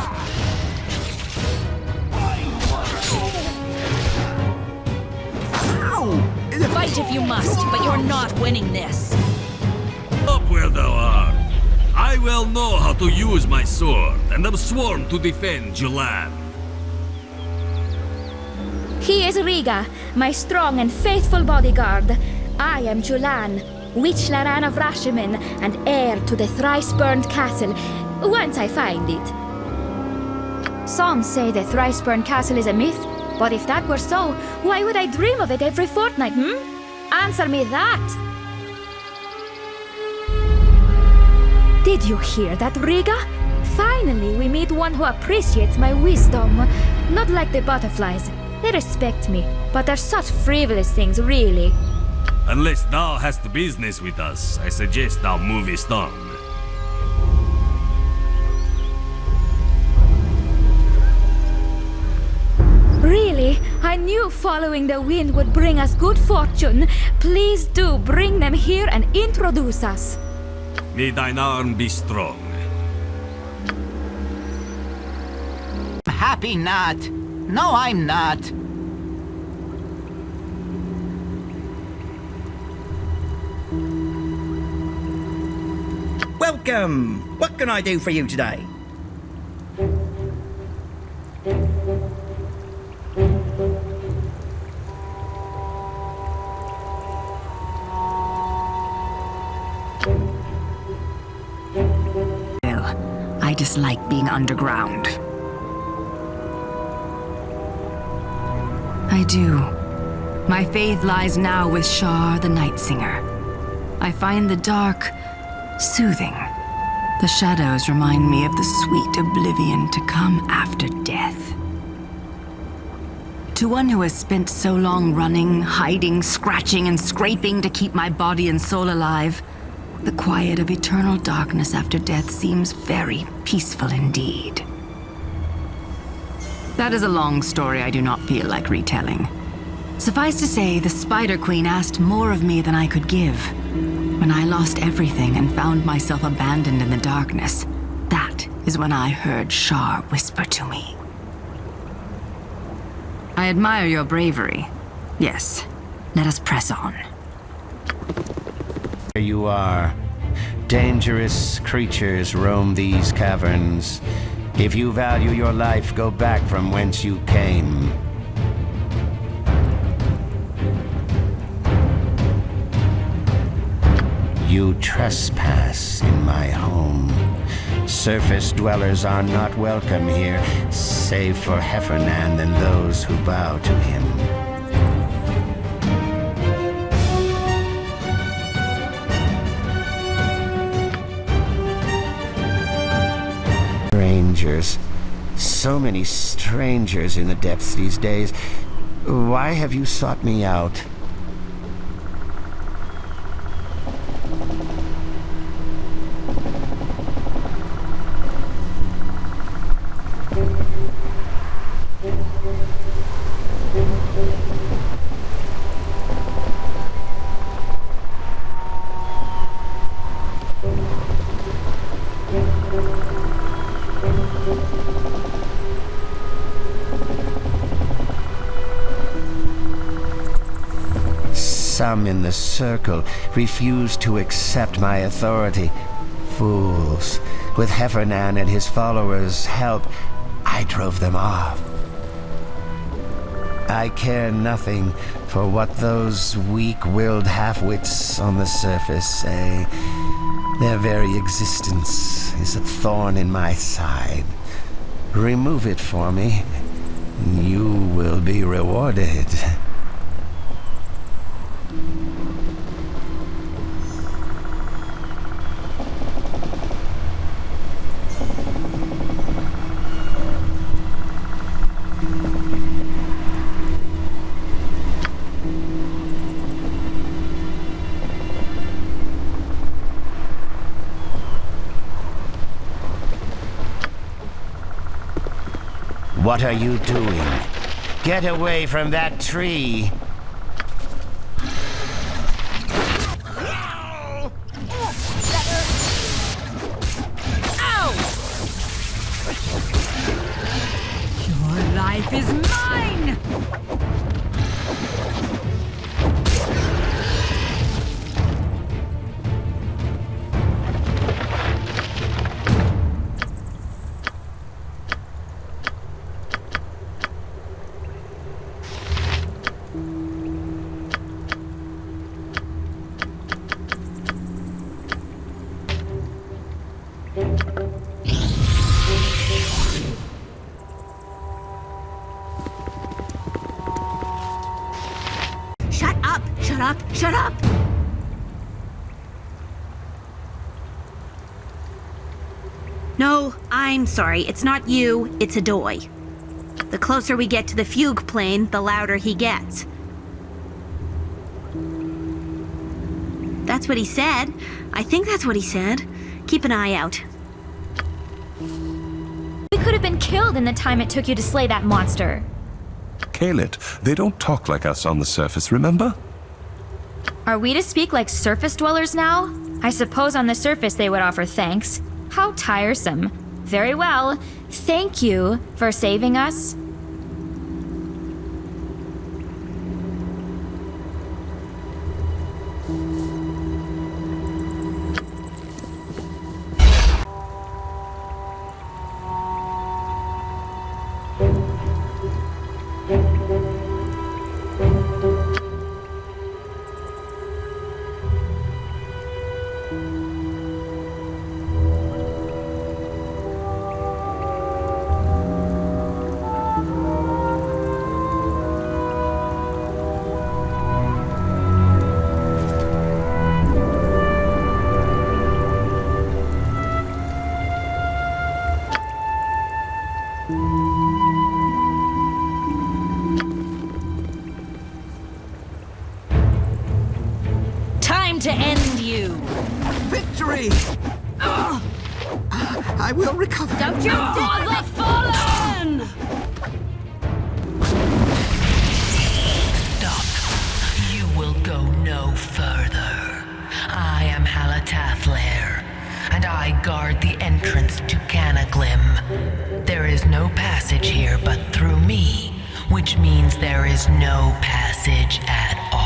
Speaker 21: Fight if you must, but you're not winning this.
Speaker 8: Up where thou art. I well know how to use my sword, and am sworn to defend your land.
Speaker 2: He is Riga, my strong and faithful bodyguard. I am Julan, Witch Laran of Rashimin, and heir to the thrice-burned castle, once I find it. Some say the thrice-burned castle is a myth, but if that were so, why would I dream of it every fortnight, Answer me that! Did you hear that, Riga? Finally, we meet one who appreciates my wisdom. Not like the butterflies. They respect me, but they're such frivolous things, really.
Speaker 8: Unless thou hast business with us, I suggest thou movest on.
Speaker 2: Really? I knew following the wind would bring us good fortune. Please do bring them here and introduce us.
Speaker 8: May thine arm be strong.
Speaker 10: Happy not. No, I'm not. Welcome. What can I do for you today?
Speaker 6: I dislike being underground. I do. My faith lies now with Shar the Night Singer. I find the dark soothing. The shadows remind me of the sweet oblivion to come after death. To one who has spent so long running, hiding, scratching, and scraping to keep my body and soul alive, the quiet of eternal darkness after death seems very peaceful indeed. That is a long story I do not feel like retelling. Suffice to say, the Spider Queen asked more of me than I could give. When I lost everything and found myself abandoned in the darkness, that is when I heard Shar whisper to me. I admire your bravery. Yes, let us press on.
Speaker 19: There you are. Dangerous creatures roam these caverns. If you value your life, go back from whence you came. You trespass in my home. Surface dwellers are not welcome here, save for Heffernan and those who bow to him. Strangers. So many strangers in the depths these days. Why have you sought me out? Some in the circle refuse to accept my authority. Fools. With Heffernan and his followers' help, I drove them off. I care nothing for what those weak-willed half-wits on the surface say. Their very existence is a thorn in my side. Remove it for me. You will be rewarded. What are you doing? Get away from that tree!
Speaker 2: Your life is mine!
Speaker 14: Shut up! Shut up! Shut up! No, I'm sorry. It's not you, it's Adoy. The closer we get to the fugue plane, the louder he gets. That's what he said. I think that's what he said. Keep an eye out.
Speaker 2: We could have been killed in the time it took you to slay that monster.
Speaker 11: Kalit. They don't talk like us on the surface, remember?
Speaker 2: Are we to speak like surface dwellers now? I suppose on the surface they would offer thanks. How tiresome. Very well. Thank you for saving us.
Speaker 14: To end you.
Speaker 22: Victory! I will recover.
Speaker 14: Don't you dare let fallen!
Speaker 6: Stop. You will go no further. I am Halatathler, and I guard the entrance to Canaglim. There is no passage here but through me, which means there is no passage at all.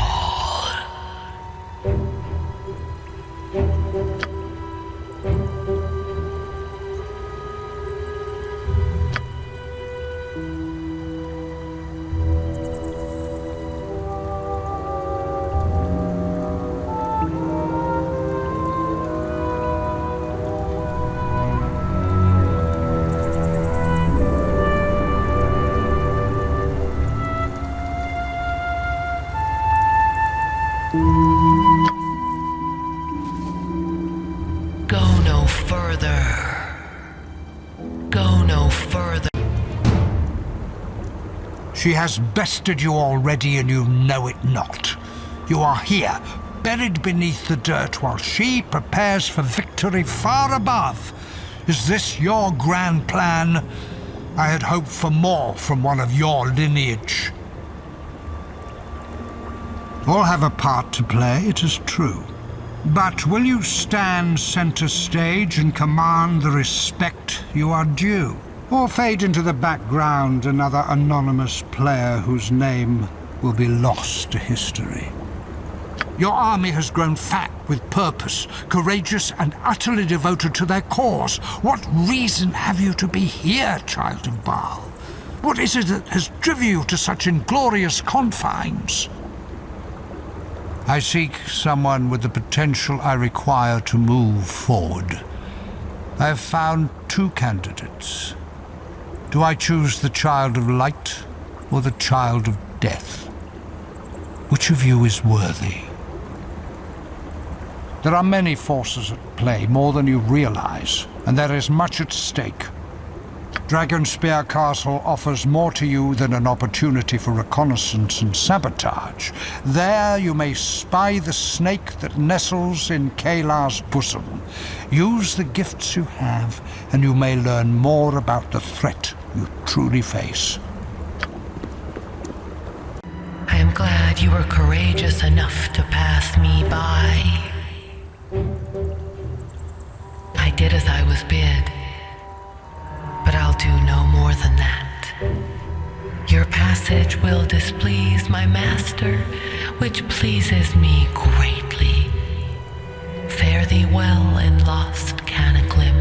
Speaker 6: Go no further. Go no further.
Speaker 10: She has bested you already, and you know it not. You are here, buried beneath the dirt, while she prepares for victory far above. Is this your grand plan? I had hoped for more from one of your lineage. All have a part to play, it is true. But will you stand center stage and command the respect you are due? Or fade into the background, another anonymous player whose name will be lost to history? Your army has grown fat with purpose, courageous and utterly devoted to their cause. What reason have you to be here, child of Baal? What is it that has driven you to such inglorious confines? I seek someone with the potential I require to move forward. I have found two candidates. Do I choose the child of light or the child of death? Which of you is worthy? There are many forces at play, more than you realize, and there is much at stake. Dragonspear Castle offers more to you than an opportunity for reconnaissance and sabotage. There you may spy the snake that nestles in Kayla's bosom. Use the gifts you have, and you may learn more about the threat you truly face.
Speaker 6: I am glad you were courageous enough to pass me by. I did as I was bid. But I'll do no more than that. Your passage will displease my master, which pleases me greatly. Fare thee well in lost Canaglim.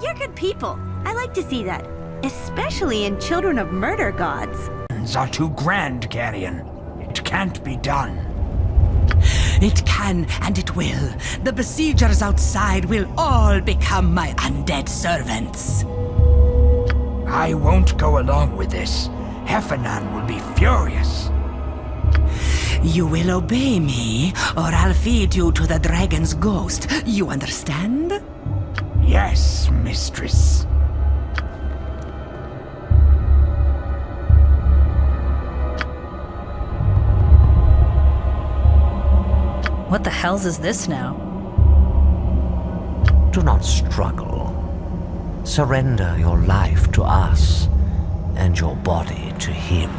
Speaker 14: You're good people. I like to see that. Especially in children of murder gods.
Speaker 10: Are too grand, Carrion. It can't be done.
Speaker 17: It can, and it will. The besiegers outside will all become my undead servants.
Speaker 10: I won't go along with this. Heffernan will be furious.
Speaker 17: You will obey me, or I'll feed you to the dragon's ghost. You understand?
Speaker 10: Yes, mistress.
Speaker 5: What the hells is this now?
Speaker 3: Do not struggle. Surrender your life to us, and your body to him.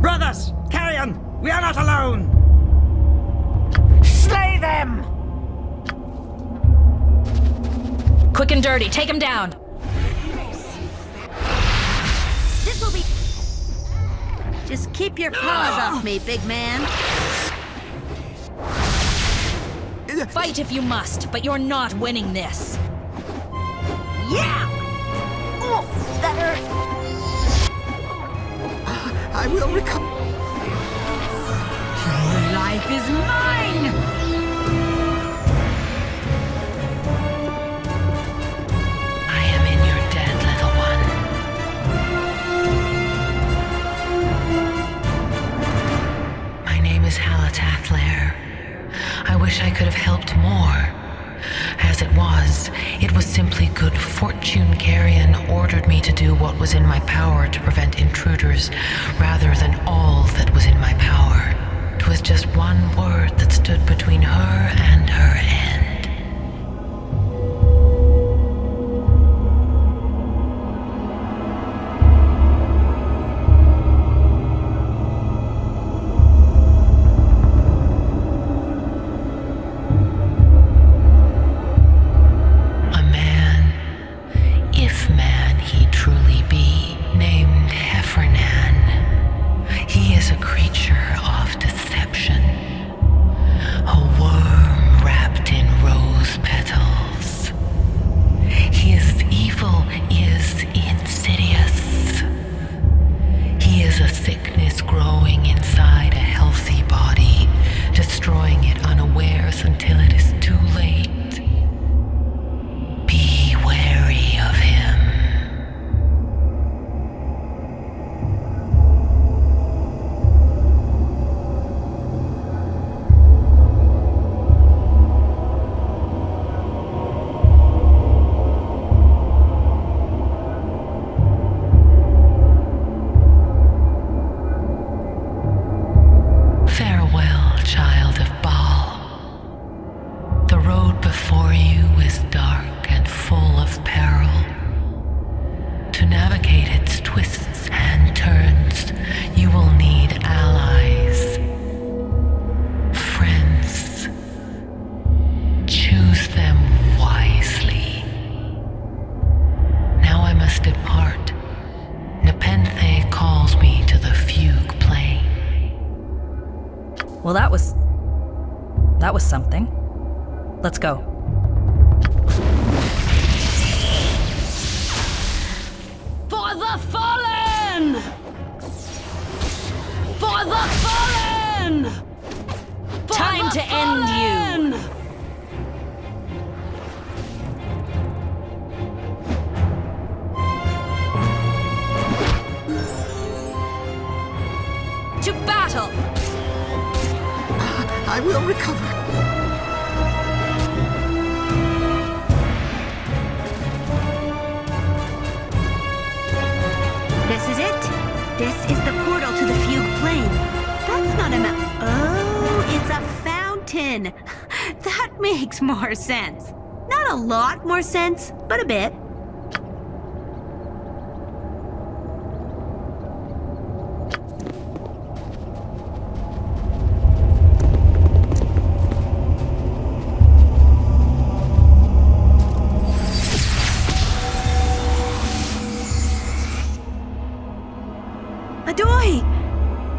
Speaker 18: Brothers, carry on! We are not alone!
Speaker 3: Slay them!
Speaker 5: Quick and dirty, take him down!
Speaker 14: This will be... Just keep your paws off me, big man.
Speaker 5: Fight if you must, but you're not winning this.
Speaker 14: Yeah! Oof, that hurt.
Speaker 22: I will recover.
Speaker 14: Your life is mine!
Speaker 6: I am in your dead, little one. My name is Halatathler. I wish I could have helped more. As it was simply good fortune Carrion ordered me to do what was in my power to prevent intruders, rather than all that was in my power. 'Twas just one word that stood between her and her end.
Speaker 5: Well, that was something. Let's go.
Speaker 9: For the fallen! For the fallen!
Speaker 5: Time to end you!
Speaker 14: To battle!
Speaker 22: I will recover.
Speaker 14: This is it. This is the portal to the fugue plane. That's not a oh, it's a fountain. That makes more sense. Not a lot more sense, but a bit.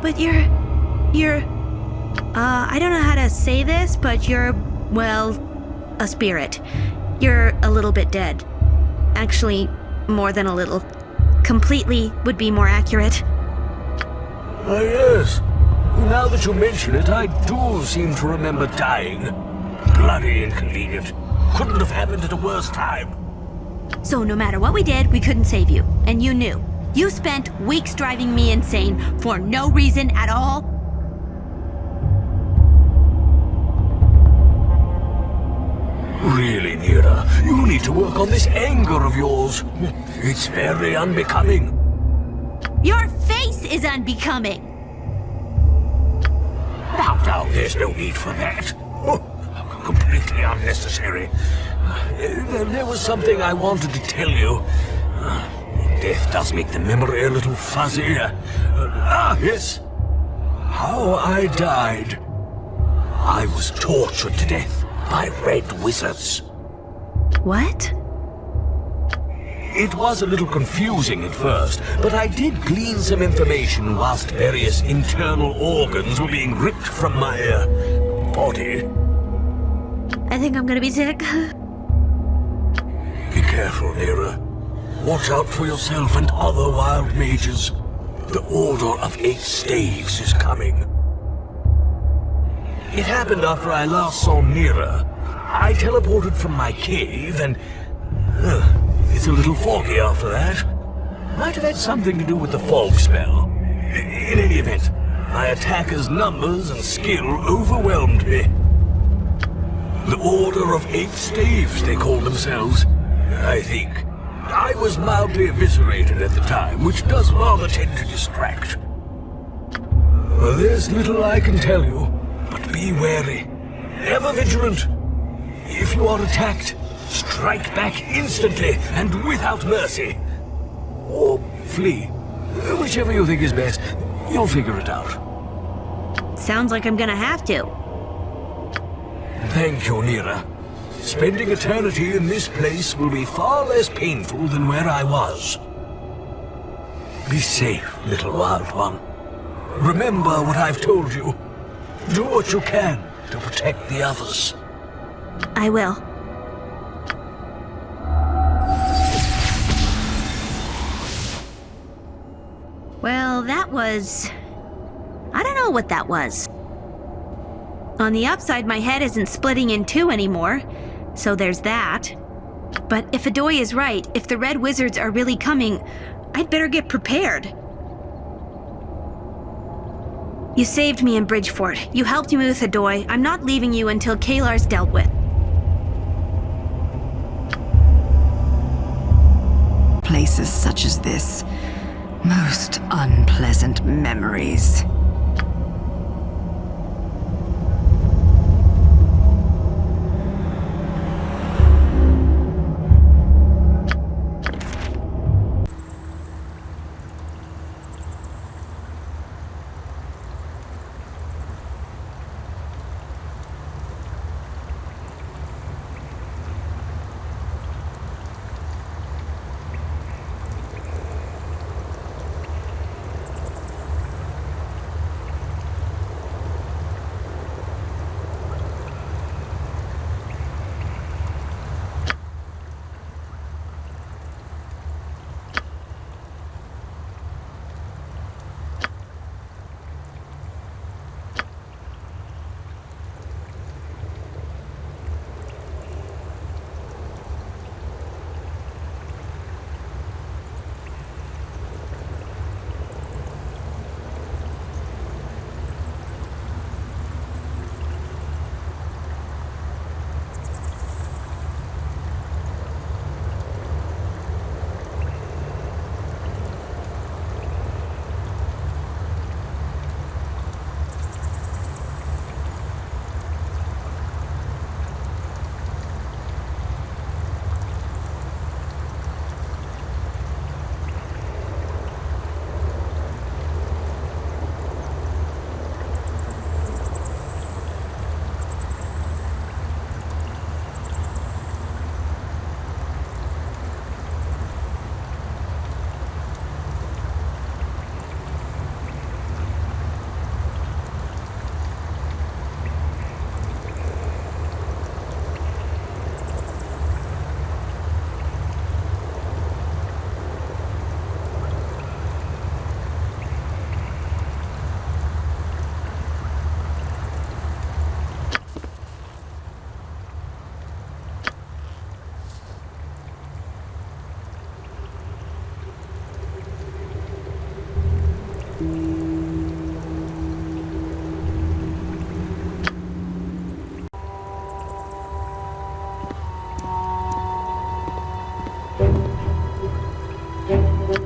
Speaker 14: But you're, I don't know how to say this, but you're, well, a spirit. You're a little bit dead. Actually, more than a little. Completely would be more accurate.
Speaker 20: Ah, yes. Now that you mention it, I do seem to remember dying. Bloody inconvenient. Couldn't have happened at a worse time.
Speaker 14: So no matter what we did, we couldn't save you. And you knew. You spent weeks driving me insane for no reason at all.
Speaker 20: Really, Mira, you need to work on this anger of yours. It's very unbecoming.
Speaker 14: Your face is unbecoming.
Speaker 20: Now, there's no need for that. Oh, completely unnecessary. There was something I wanted to tell you. Death does make the memory a little fuzzy. Yes. How I died. I was tortured to death by red wizards.
Speaker 14: What?
Speaker 20: It was a little confusing at first, but I did glean some information whilst various internal organs were being ripped from my body.
Speaker 14: I think I'm gonna be sick.
Speaker 20: Be careful, Nera. Watch out for yourself and other wild mages. The Order of 8 Staves is coming. It happened after I last saw Nera. I teleported from my cave and... it's a little foggy after that. Might have had something to do with the fog spell. In any event, my attacker's numbers and skill overwhelmed me. The Order of 8 Staves, they called themselves, I think. I was mildly eviscerated at the time, which does rather tend to distract. There's little I can tell you, but be wary. Ever vigilant. If you are attacked, strike back instantly and without mercy. Or flee. Whichever you think is best. You'll figure it out.
Speaker 14: Sounds like I'm gonna have to.
Speaker 20: Thank you, Nera. Spending eternity in this place will be far less painful than where I was. Be safe, little wild one. Remember what I've told you. Do what you can to protect the others.
Speaker 14: I will. Well, that was... I don't know what that was. On the upside, my head isn't splitting in two anymore, so there's that. But if Adoy is right, if the Red Wizards are really coming, I'd better get prepared. You saved me in Bridgefort. You helped me with Adoy. I'm not leaving you until Kalar's dealt with.
Speaker 6: Places such as this. Most unpleasant memories.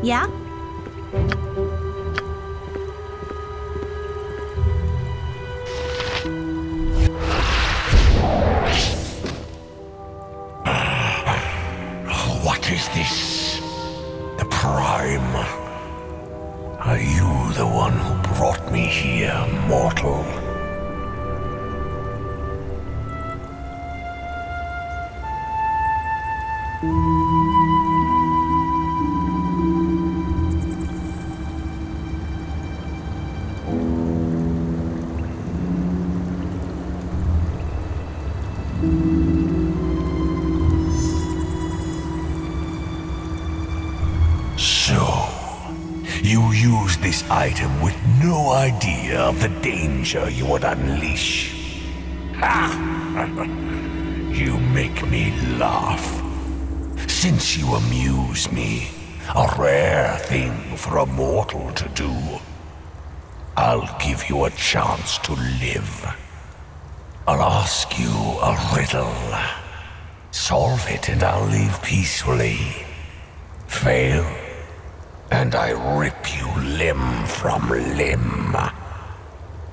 Speaker 14: Yeah?
Speaker 1: is this? The Prime? Are you the one who brought me here, mortal? You used this item with no idea of the danger you would unleash. Ha! You make me laugh. Since you amuse me, a rare thing for a mortal to do, I'll give you a chance to live. I'll ask you a riddle. Solve it and I'll leave peacefully. Fail, and I rip you limb from limb.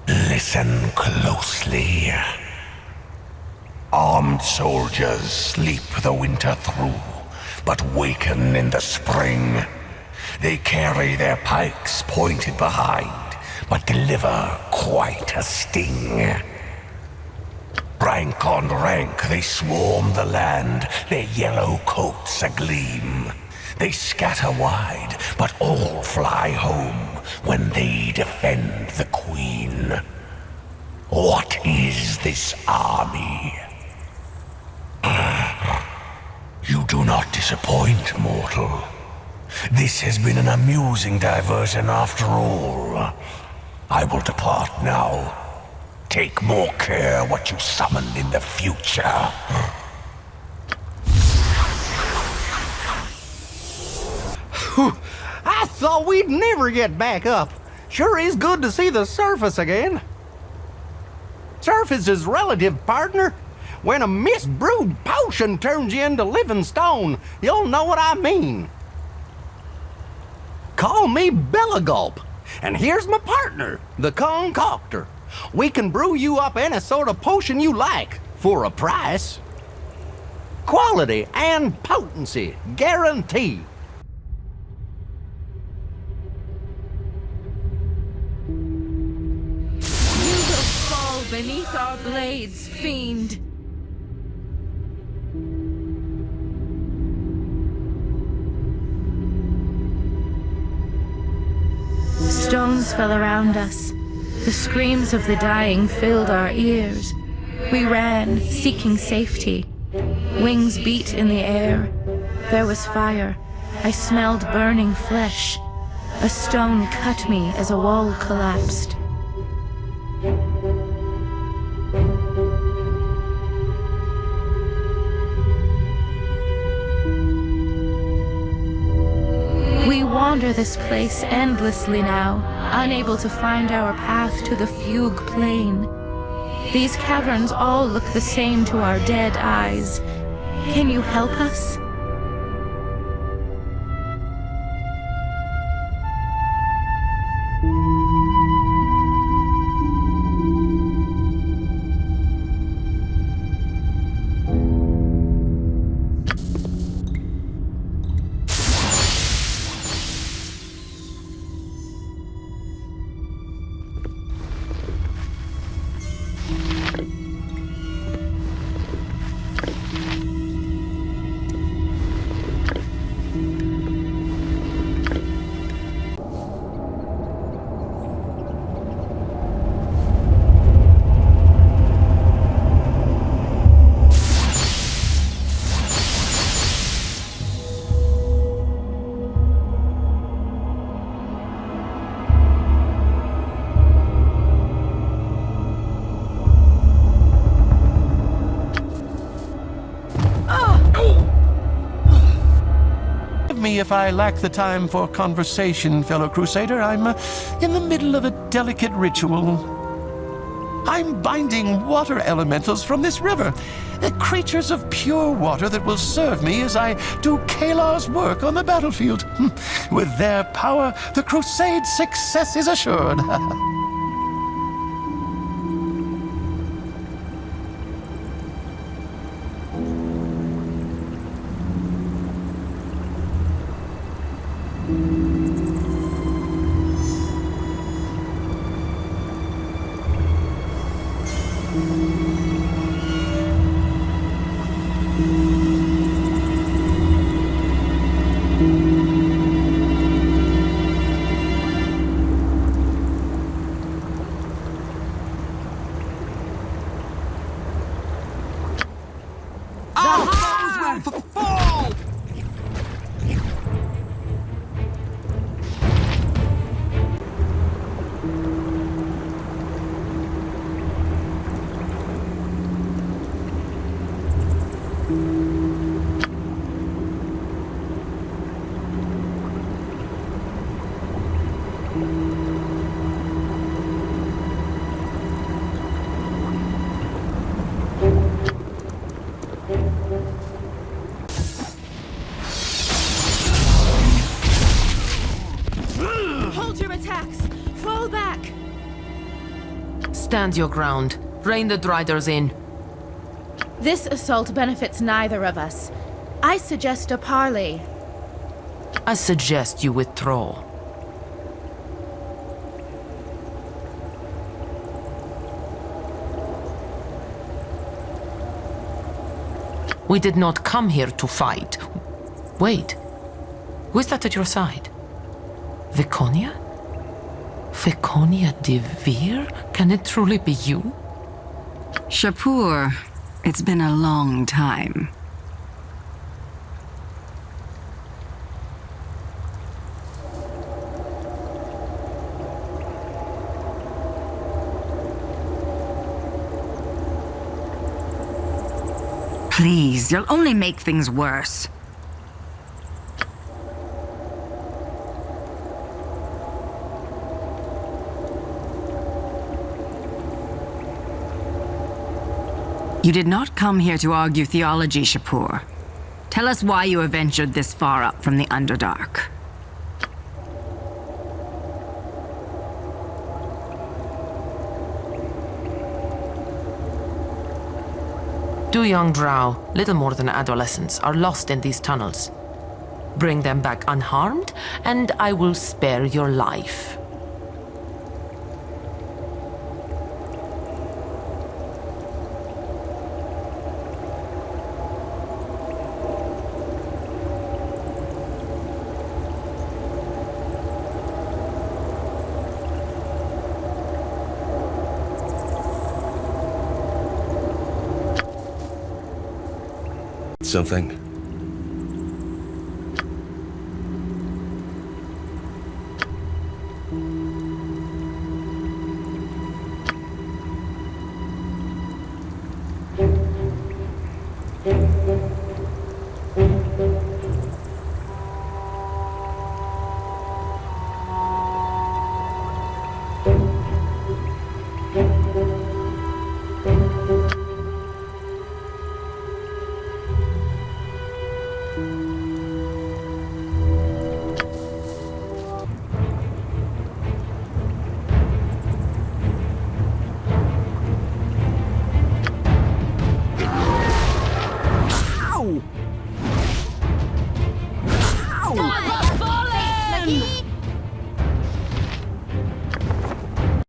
Speaker 1: Listen closely. Armed soldiers sleep the winter through, but waken in the spring. They carry their pikes pointed behind, but deliver quite a sting. Rank on rank they swarm the land, their yellow coats agleam. They scatter wide, but all fly home when they defend the Queen. What is this army? You do not disappoint, mortal. This has been an amusing diversion after all. I will depart now. Take more care what you summon in the future.
Speaker 7: I thought we'd never get back up. Sure is good to see the surface again. Surface is relative, partner. When a misbrewed potion turns you into living stone, you'll know what I mean. Call me Belagulp, and here's my partner, the Concoctor. We can brew you up any sort of potion you like, for a price. Quality and potency, guaranteed.
Speaker 16: You will fall beneath our blades, fiend. Stones fell around us. The screams of the dying filled our ears. We ran, seeking safety. Wings beat in the air. There was fire. I smelled burning flesh. A stone cut me as a wall collapsed. We wander this place endlessly now, unable to find our path to the Fugue Plain. These caverns all look the same to our dead eyes. Can you help us?
Speaker 7: If I lack the time for conversation, fellow Crusader, I'm in the middle of a delicate ritual. I'm binding water elementals from this river, creatures of pure water that will serve me as I do Kalar's work on the battlefield. With their power, the Crusade's success is assured.
Speaker 22: Fall!
Speaker 12: Hold your attacks! Fall back!
Speaker 13: Stand your ground. Rein the Driders in.
Speaker 12: This assault benefits neither of us. I suggest a parley.
Speaker 13: I suggest you withdraw. We did not come here to fight. Wait. Who is that at your side? Viconia? Viconia de Veer? Can it truly be you?
Speaker 6: Shapur, it's been a long time. Please, you'll only make things worse. You did not come here to argue theology, Shapur. Tell us why you have ventured this far up from the Underdark.
Speaker 13: Two young drow, little more than adolescents, are lost in these tunnels. Bring them back unharmed, and I will spare your life.
Speaker 11: Something.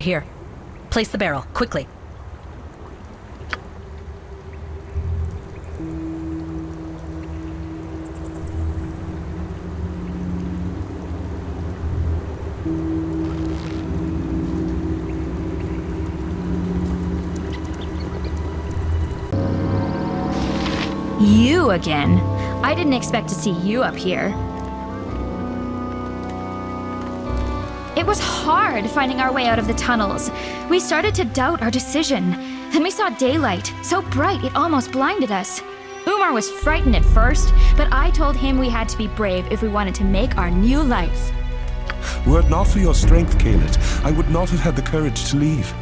Speaker 5: Here. Place the barrel, quickly.
Speaker 2: You again? I didn't expect to see you up here. It was hard finding our way out of the tunnels. We started to doubt our decision. Then we saw daylight, so bright it almost blinded us. Umar was frightened at first, but I told him we had to be brave if we wanted to make our new life.
Speaker 11: Were it not for your strength, Kaelit, I would not have had the courage to leave.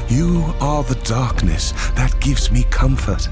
Speaker 11: You are the darkness that gives me comfort.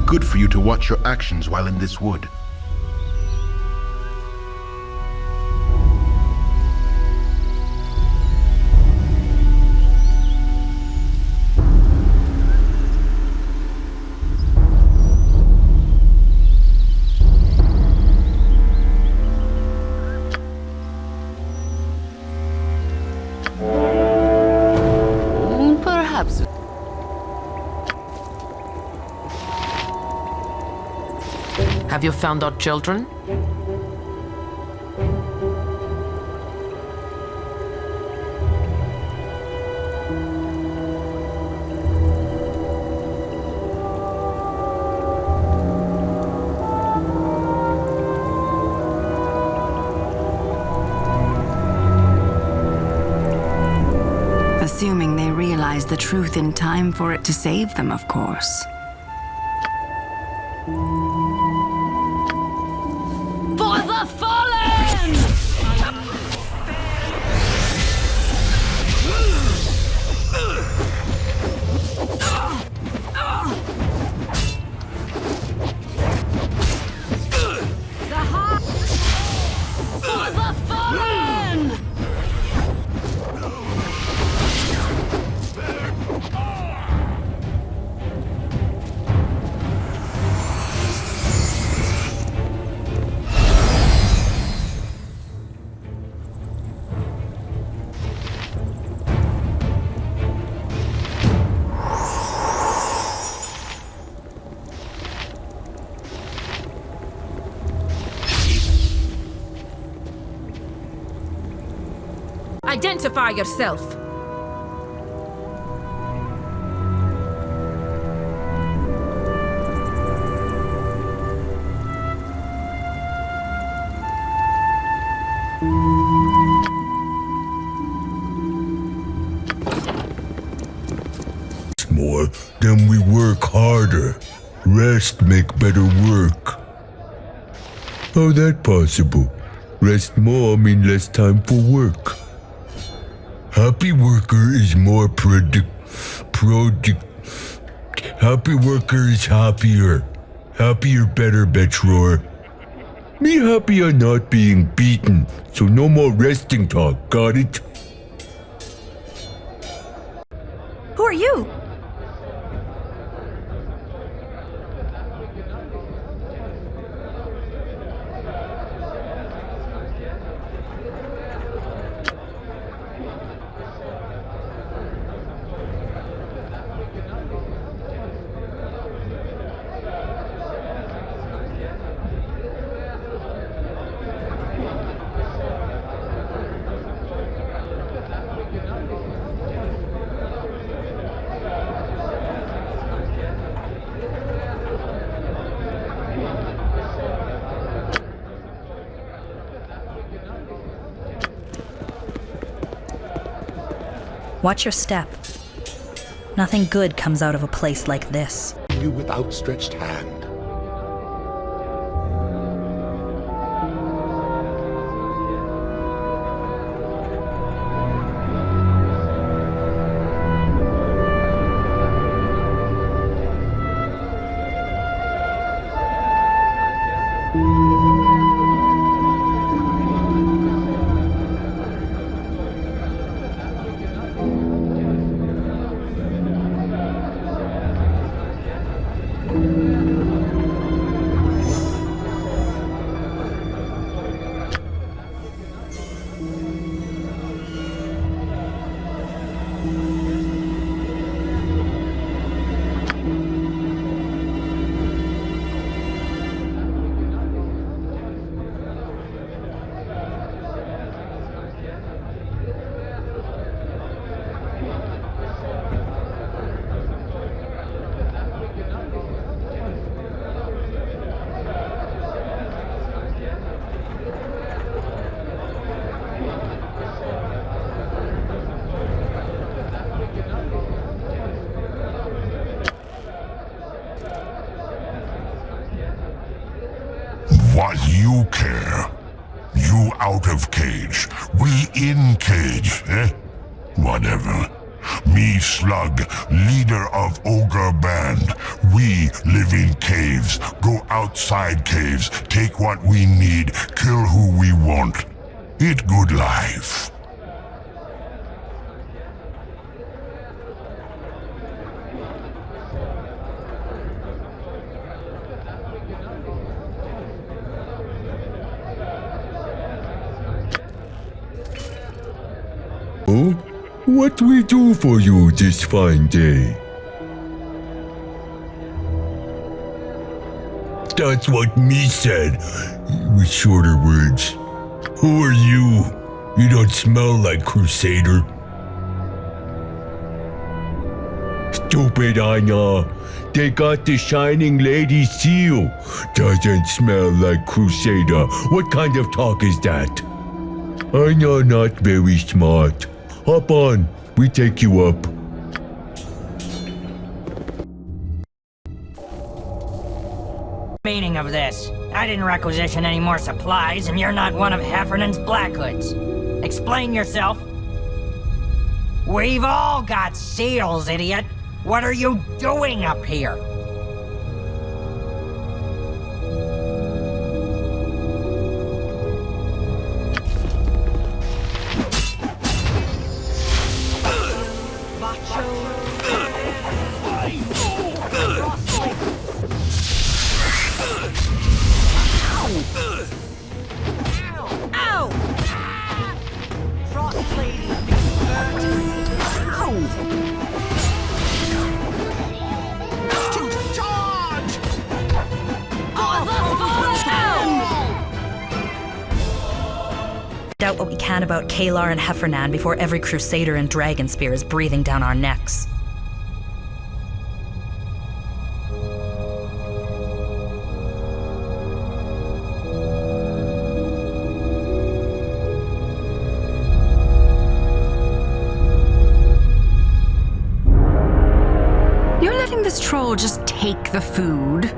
Speaker 23: Good for you to watch your actions while in this wood.
Speaker 13: Have you found our children?
Speaker 6: Assuming they realize the truth in time for it to save them, of course.
Speaker 14: For the fallen! For the fallen!
Speaker 16: Identify yourself.
Speaker 1: More, then we work harder. Rest make better work. How that possible? Rest more mean less time for work. Happy worker is more Happy worker is happier. Happier better, Betror. Me happy on not being beaten, so no more resting talk, got it?
Speaker 5: Who are you? Watch your step. Nothing good comes out of a place like this.
Speaker 11: You with outstretched hand.
Speaker 1: What you care? You out of cage, we in cage, eh? Whatever. Me Slug, leader of Ogre Band. We live in caves, go outside caves, take what we need, kill who we want. It good life. Oh, what we do for you this fine day? That's what me said, with shorter words. Who are you? You don't smell like Crusader. Stupid, I know. They got the Shining Lady seal. Doesn't smell like Crusader. What kind of talk is that? I know, not very smart. Hop on, we take you up.
Speaker 18: Meaning of this? I didn't requisition any more supplies, and you're not one of Heffernan's Black Hoods. Explain yourself. We've all got seals, idiot. What are you doing up here?
Speaker 5: Doubt what we can about Kalar and Heffernan before every Crusader in Dragonspear is breathing down our necks.
Speaker 6: You're letting this troll just take the food?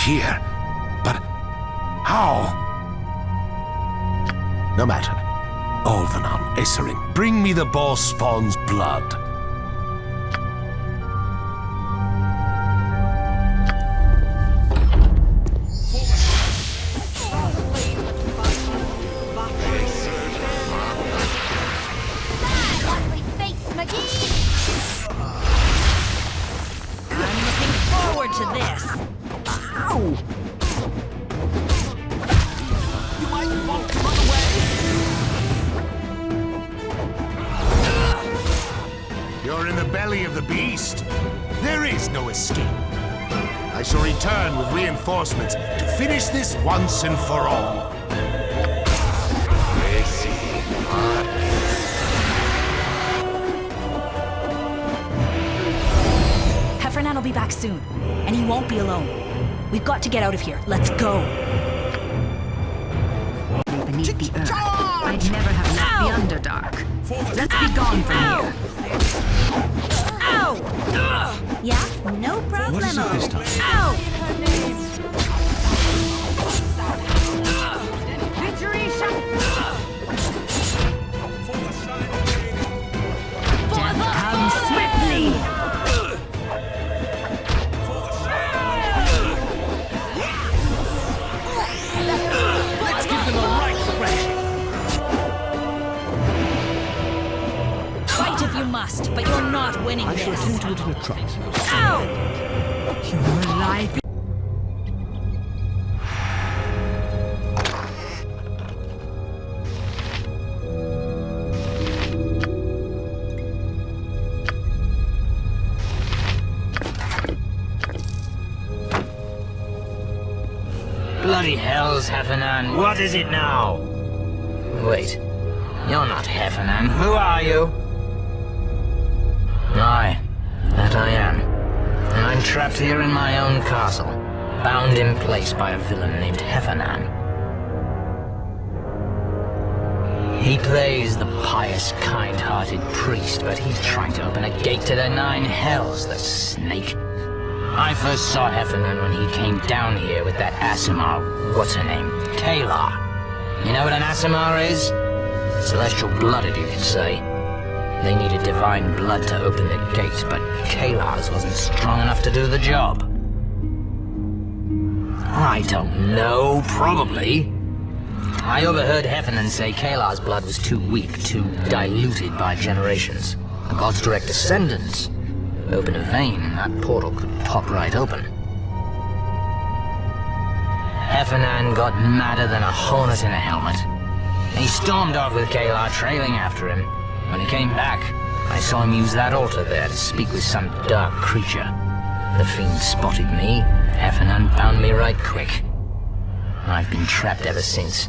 Speaker 7: Here. But how? No matter. Olvenon, Esserin, bring me the boar spawn's blood.
Speaker 5: I'm looking forward to this.
Speaker 7: You might want to run away. You're in the belly of the beast. There is no escape. I shall return with reinforcements to finish this once and for all.
Speaker 5: Heffernan will be back soon, and he won't be alone. We've got to get out of here. Let's go.
Speaker 6: Beneath the earth, I'd never have left the Underdark. Let's be gone from here.
Speaker 14: Ow! Yeah, no problem.
Speaker 3: What is it this time?
Speaker 14: Ow!
Speaker 6: Death comes swiftly.
Speaker 20: Let's give them a right thrashing.
Speaker 5: Fight if you must, but you're not winning this.
Speaker 3: I shall attend to it in a trice.
Speaker 5: Ow!
Speaker 6: Your life.
Speaker 18: Bloody hells, Heffernan. What is it now? Wait, you're not Heffernan. Who are you? Aye, that I am. And I'm trapped here in my own castle, bound in place by a villain named Heffernan. He plays the pious, kind-hearted priest, but he's trying to open a gate to the 9 hells, the snake. I first saw Heffernan when he came down here with that Aasimar, what's her name, Kayla. You know what an Aasimar is? Celestial blooded, you could say. They needed divine blood to open the gate, but Kayla's wasn't strong enough to do the job. I don't know, probably. I overheard Heffernan say Kayla's blood was too weak, too diluted by generations. The god's direct descendants open a vein and that portal could pop right open. Heffernan got madder than a hornet in a helmet. He stormed off with Kayla trailing after him. When he came back, I saw him use that altar there to speak with some dark creature. The fiend spotted me. Heffernan found me right quick. I've been trapped ever since.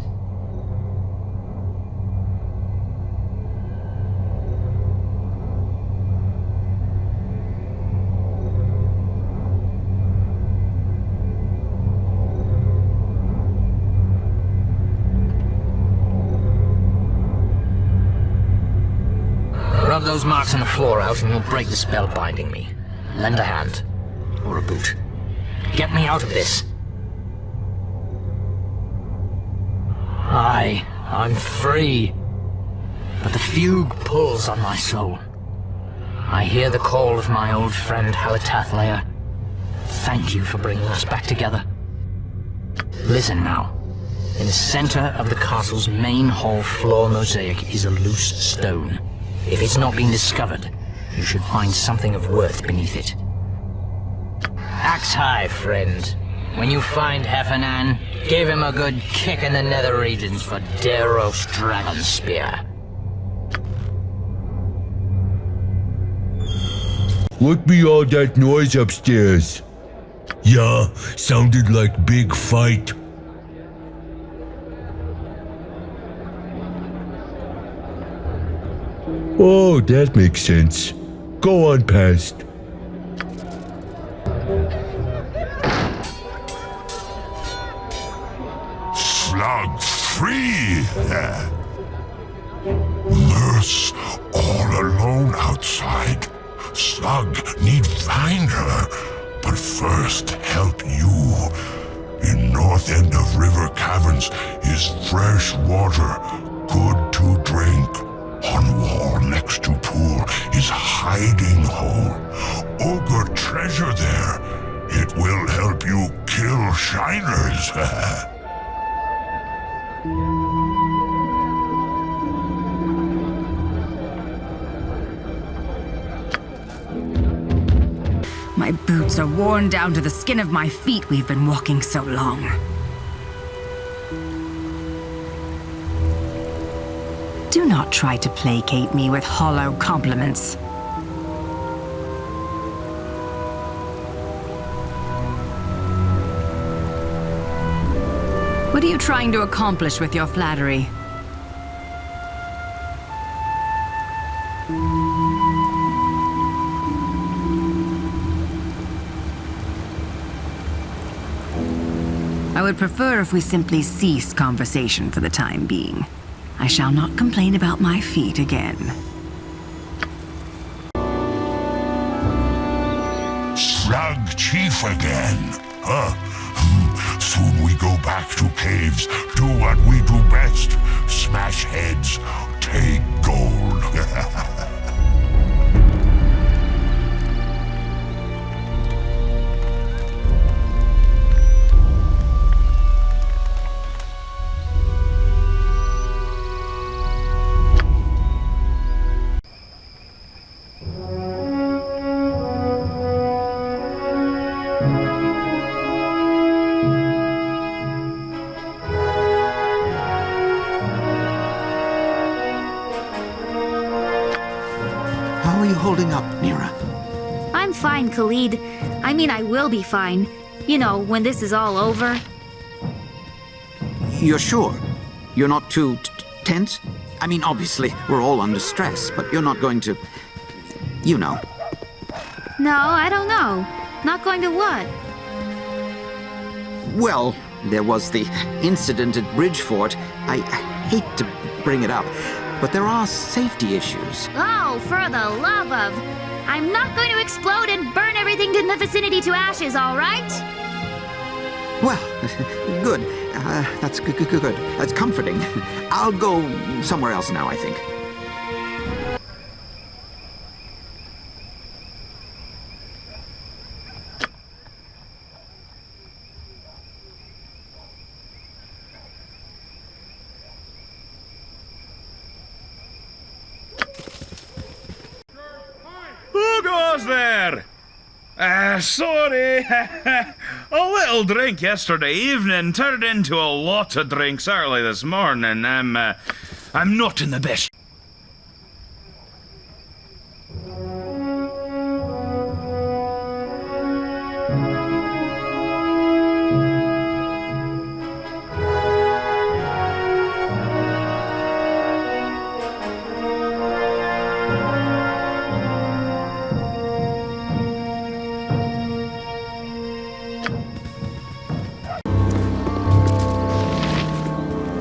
Speaker 18: Rub those marks on the floor out and you'll break the spell binding me. Lend a hand. Or a boot. Get me out of this. I'm free. But the fugue pulls on my soul. I hear the call of my old friend Halatathlayer. Thank you for bringing us back together. Listen now. In the center of the castle's main hall floor mosaic is a loose stone. If it's not been discovered, you should find something of worth beneath it. Axe high, friend. When you find Heffernan, give him a good kick in the nether regions for Deros Dragonspear.
Speaker 1: What be all that noise upstairs? Yeah, sounded like big fight. Oh, that makes sense. Go on past.
Speaker 4: Slug free! Nurse, all alone outside. Slug need find her, but first help you. In north end of river caverns is fresh water, good to drink. On wall next to pool is hiding hole. Ogre treasure there. It will help you kill shiners.
Speaker 6: My boots are worn down to the skin of my feet. We've been walking so long. Do not try to placate me with hollow compliments. What are you trying to accomplish with your flattery? I would prefer if we simply cease conversation for the time being. I shall not complain about my feet again.
Speaker 4: Slug chief again, huh? Soon we go back to caves, do what we do best. Smash heads, take gold.
Speaker 22: Holding up, Mira?
Speaker 2: I'm fine, Khalid. I mean, I will be fine. You know, when this is all over.
Speaker 22: You're sure? You're not too Tense? I mean, obviously, we're all under stress, but you're not going to... You know.
Speaker 2: No, I don't know. Not going to what?
Speaker 22: Well, there was the incident at Bridgefort. I hate to bring it up, but there are safety issues.
Speaker 2: Oh, for the love of... I'm not going to explode and burn everything in the vicinity to ashes, all right?
Speaker 22: Well, good. That's good. That's comforting. I'll go somewhere else now, I think.
Speaker 8: Who goes there? Sorry. A little drink yesterday evening turned into a lot of drinks early this morning. I'm not in the best.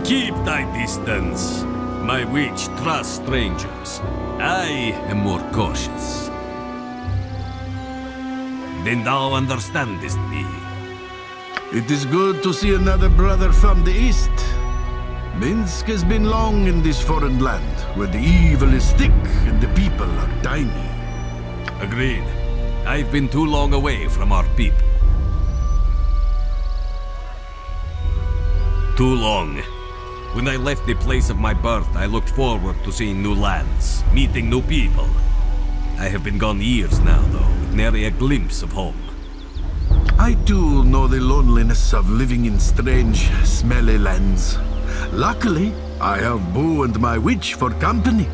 Speaker 15: Keep thy distance. My witch trusts strangers. I am more cautious. Then thou understandest me.
Speaker 23: It is good to see another brother from the east. Minsk has been long in this foreign land, where the evil is thick and the people are tiny.
Speaker 15: Agreed. I've been too long away from our people. Too long. When I left the place of my birth, I looked forward to seeing new lands, meeting new people. I have been gone years now, though, with nary a glimpse of home.
Speaker 23: I too know the loneliness of living in strange, smelly lands. Luckily, I have Boo and my witch for company.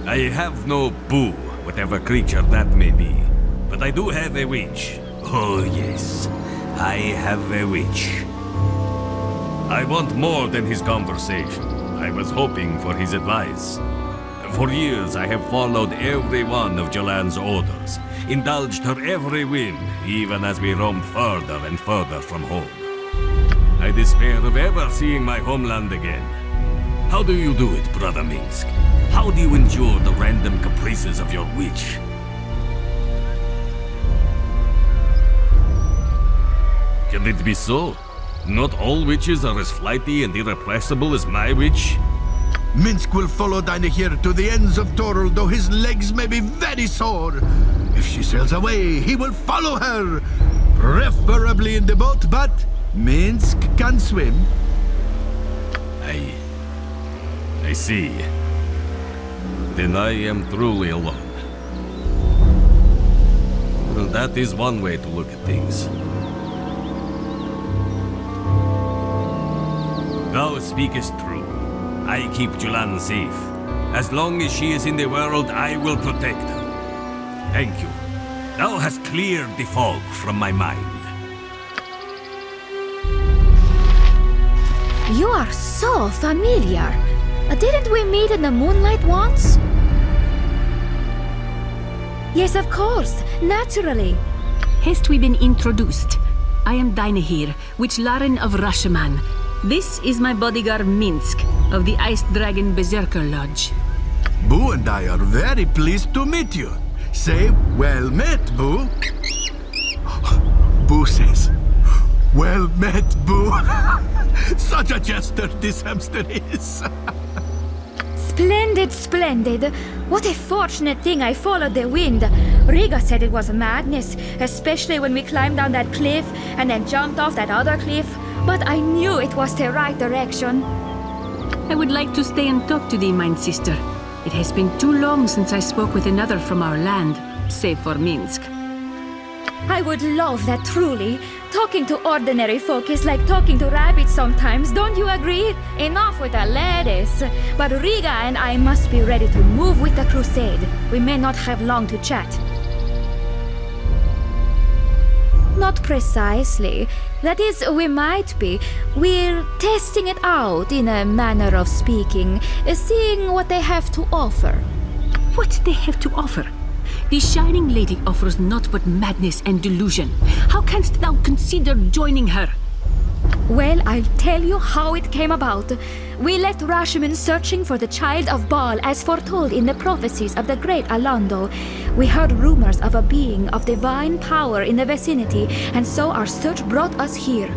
Speaker 15: I have no Boo, whatever creature that may be. But I do have a witch. Oh yes, I have a witch. I want more than his conversation. I was hoping for his advice. For years I have followed every one of Jolan's orders, indulged her every whim, even as we roamed further and further from home. I despair of ever seeing my homeland again. How do you do it, Brother Minsk? How do you endure the random caprices of your witch? Can it be so? Not all witches are as flighty and irrepressible as my witch?
Speaker 23: Minsk will follow Dynahir to the ends of Toril, though his legs may be very sore. If she sails away, he will follow her. Preferably in the boat, but Minsk can swim.
Speaker 15: I see. Then I am truly alone. Well, that is one way to look at things. Thou speakest true. I keep Jolan safe. As long as she is in the world, I will protect her. Thank you. Thou hast cleared the fog from my mind.
Speaker 2: You are so familiar. Didn't we meet in the moonlight once? Yes, of course. Naturally.
Speaker 21: Hast we been introduced? I am Dynahir, witch Laren of Rashomon. This is my bodyguard Minsk, of the Ice Dragon Berserker Lodge.
Speaker 23: Boo and I are very pleased to meet you. Say, well met, Boo. Boo says, well met, Boo. Such a jester this hamster is.
Speaker 2: Splendid, splendid. What a fortunate thing I followed the wind. Riga said it was madness, especially when we climbed down that cliff and then jumped off that other cliff. But I knew it was the right direction.
Speaker 21: I would like to stay and talk to thee, mine sister. It has been too long since I spoke with another from our land, save for Minsk.
Speaker 2: I would love that truly. Talking to ordinary folk is like talking to rabbits sometimes, don't you agree? Enough with the ladies. But Riga and I must be ready to move with the crusade. We may not have long to chat. Not precisely. That is, we might be. We're testing it out, in a manner of speaking, seeing what they have to offer.
Speaker 21: What they have to offer? The Shining Lady offers naught but madness and delusion. How canst thou consider joining her?
Speaker 2: Well, I'll tell you how it came about. We left Rashomon searching for the child of Baal as foretold in the prophecies of the great Alando. We heard rumors of a being of divine power in the vicinity, and so our search brought us here.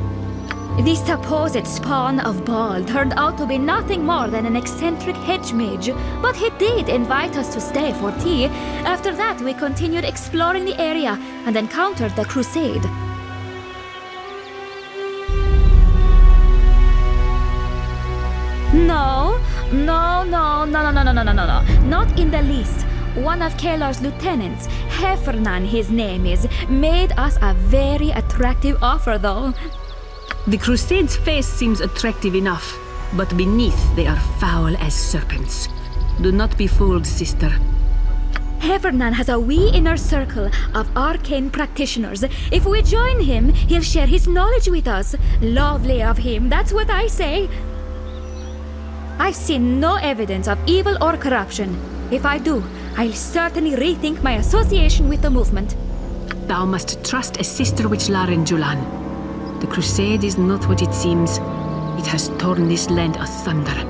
Speaker 2: The supposed spawn of Baal turned out to be nothing more than an eccentric hedge mage, but he did invite us to stay for tea. After that, we continued exploring the area and encountered the crusade. No, not in the least. One of Kalar's lieutenants, Heffernan his name is, made us a very attractive offer though.
Speaker 21: The Crusade's face seems attractive enough, but beneath they are foul as serpents. Do not be fooled, sister.
Speaker 2: Heffernan has a wee inner circle of arcane practitioners. If we join him, he'll share his knowledge with us. Lovely of him, that's what I say. I've seen no evidence of evil or corruption. If I do, I'll certainly rethink my association with the movement.
Speaker 21: Thou must trust a sister witch Laren, Julan. The Crusade is not what it seems. It has torn this land asunder.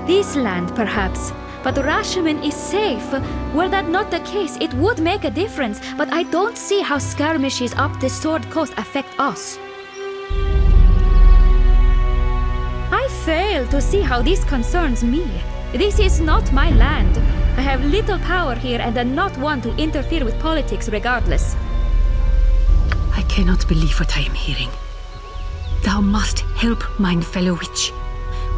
Speaker 2: This land, perhaps. But Rashomon is safe. Were that not the case, it would make a difference. But I don't see how skirmishes up the Sword Coast affect us. I fail to see how this concerns me. This is not my land. I have little power here and am not one to interfere with politics regardless.
Speaker 21: I cannot believe what I am hearing. Thou must help mine fellow witch.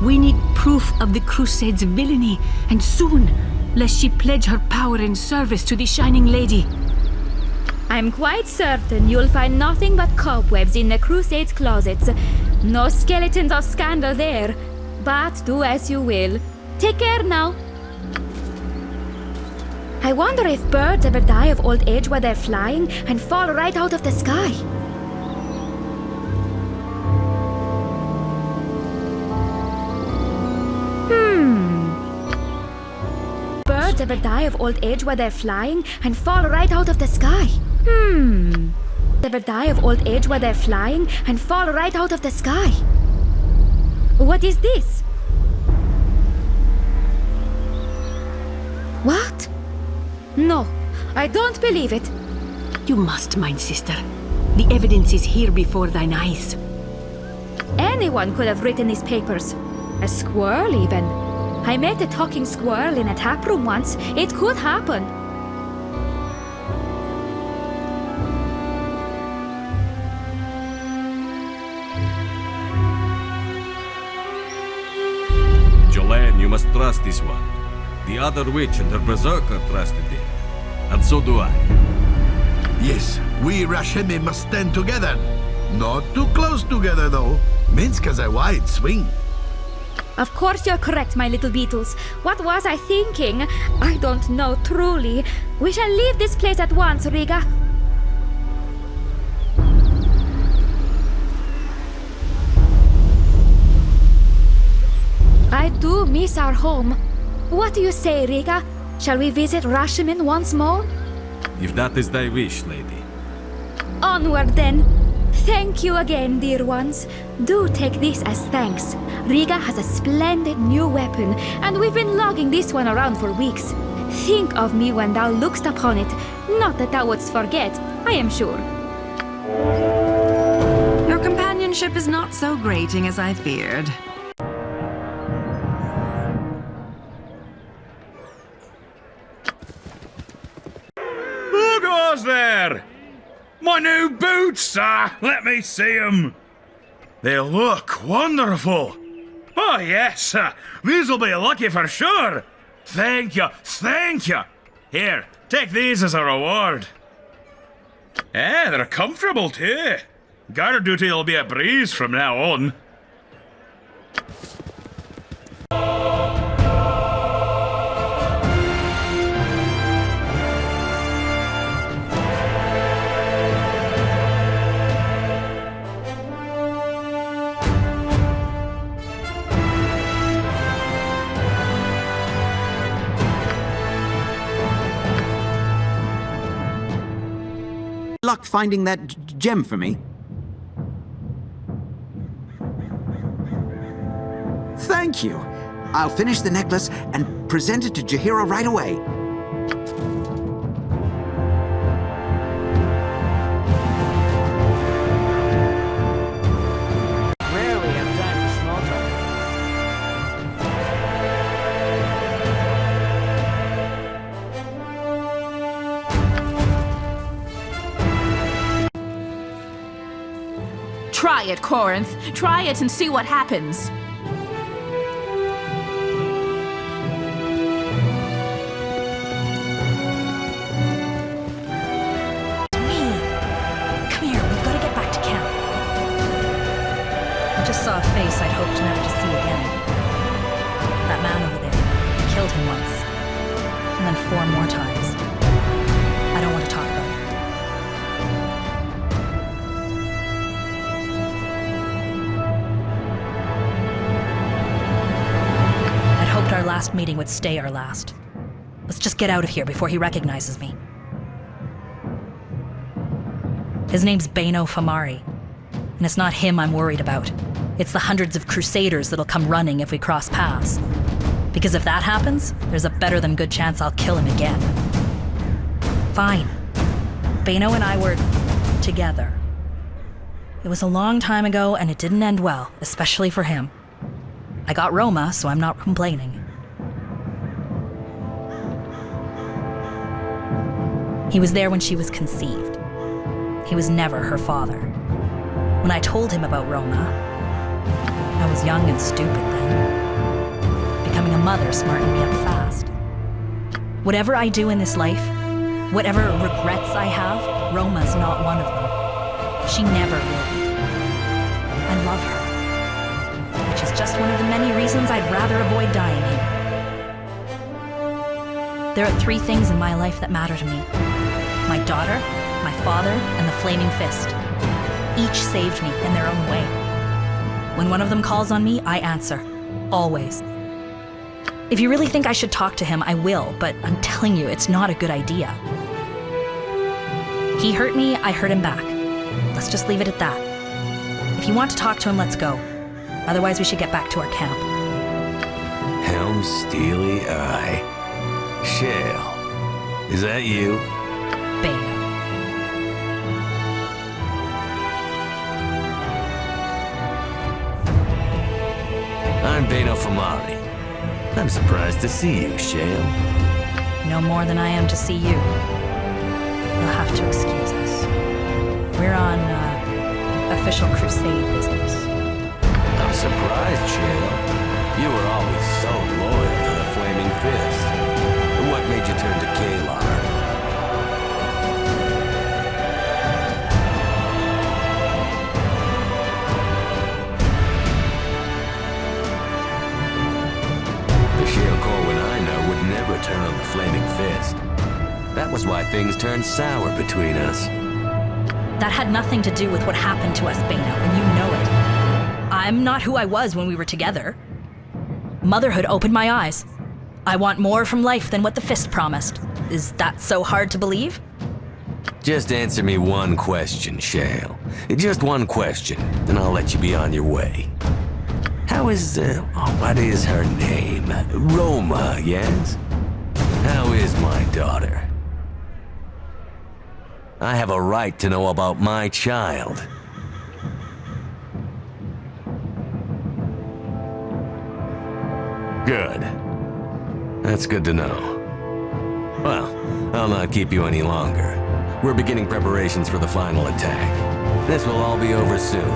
Speaker 21: We need proof of the Crusade's villainy, and soon, lest she pledge her power and service to the Shining Lady.
Speaker 2: I'm quite certain you'll find nothing but cobwebs in the Crusade's closets. No skeletons of scandal there. But do as you will. Take care now. I wonder if birds ever die of old age while they're flying and fall right out of the sky. Birds ever die of old age while they're flying and fall right out of the sky. Ever die of old age while they're flying and fall right out of the sky. What is this? What? No, I don't believe it.
Speaker 21: You must, mine sister. The evidence is here before thine eyes.
Speaker 2: Anyone could have written these papers. A squirrel, even. I met a talking squirrel in a taproom once. It could happen.
Speaker 15: Jolanne, you must trust this one. The other witch and her berserker trusted it. And so do I.
Speaker 23: Yes, we Rashomon must stand together. Not too close together, though. Minsk has a wide swing.
Speaker 2: Of course you're correct, my little beetles. What was I thinking? I don't know, truly. We shall leave this place at once, Riga. I do miss our home. What do you say, Riga? Shall we visit Rashomon once more?
Speaker 15: If that is thy wish, lady.
Speaker 2: Onward, then. Thank you again, dear ones. Do take this as thanks. Riga has a splendid new weapon, and we've been lugging this one around for weeks. Think of me when thou lookst upon it. Not that thou wouldst forget, I am sure.
Speaker 6: Your companionship is not so grating as I feared.
Speaker 8: Who goes there? My new boots, let me see them. They look wonderful. Oh, yes, these will be lucky for sure. Thank you, thank you. Here, take these as a reward. They're comfortable too. Guard duty will be a breeze from now on.
Speaker 22: luck finding that gem for me? Thank you. I'll finish the necklace and present it to Jaheira right away.
Speaker 18: Rarely have time for small talk.
Speaker 12: Try it, Corinth. Try it and see what happens.
Speaker 5: Saw a face I'd hoped never to see again. That man over there. I killed him once. And then 4 more times. I don't want to talk about it. I'd hoped our last meeting would stay our last. Let's just get out of here before he recognizes me. His name's Beno Famari. And it's not him I'm worried about. It's the hundreds of crusaders that'll come running if we cross paths. Because if that happens, there's a better than good chance I'll kill him again. Fine. Beno and I were together. It was a long time ago and it didn't end well, especially for him. I got Roma, so I'm not complaining. He was there when she was conceived. He was never her father. When I told him about Roma, I was young and stupid then. Becoming a mother smartened me up fast. Whatever I do in this life, whatever regrets I have, Roma's not one of them. She never will be. I love her, which is just one of the many reasons I'd rather avoid dying here. There are 3 things in my life that matter to me. My daughter, my father, and the Flaming Fist. Each saved me in their own way. When one of them calls on me, I answer. Always. If you really think I should talk to him, I will, but I'm telling you, it's not a good idea. He hurt me, I hurt him back. Let's just leave it at that. If you want to talk to him, let's go. Otherwise, we should get back to our camp.
Speaker 15: Helm's steely eye. Shale. Is that you?
Speaker 5: Bane.
Speaker 15: I'm Beno Famari. I'm surprised to see you, Shale.
Speaker 5: No more than I am to see you. You'll have to excuse us. We're on, official crusade business.
Speaker 15: I'm surprised, Shale. You were always so loyal to the Flaming Fist. What made you turn to Kalar? Turn on the Flaming Fist. That was why things turned sour between us.
Speaker 5: That had nothing to do with what happened to us, Beno, and you know it. I'm not who I was when we were together. Motherhood opened my eyes. I want more from life than what the Fist promised. Is that so hard to believe?
Speaker 15: Just answer me one question, Shale. Just one question, and I'll let you be on your way. How is, what is her name? Roma, yes? How is my daughter? I have a right to know about my child. Good. That's good to know. Well, I'll not keep you any longer. We're beginning preparations for the final attack. This will all be over soon,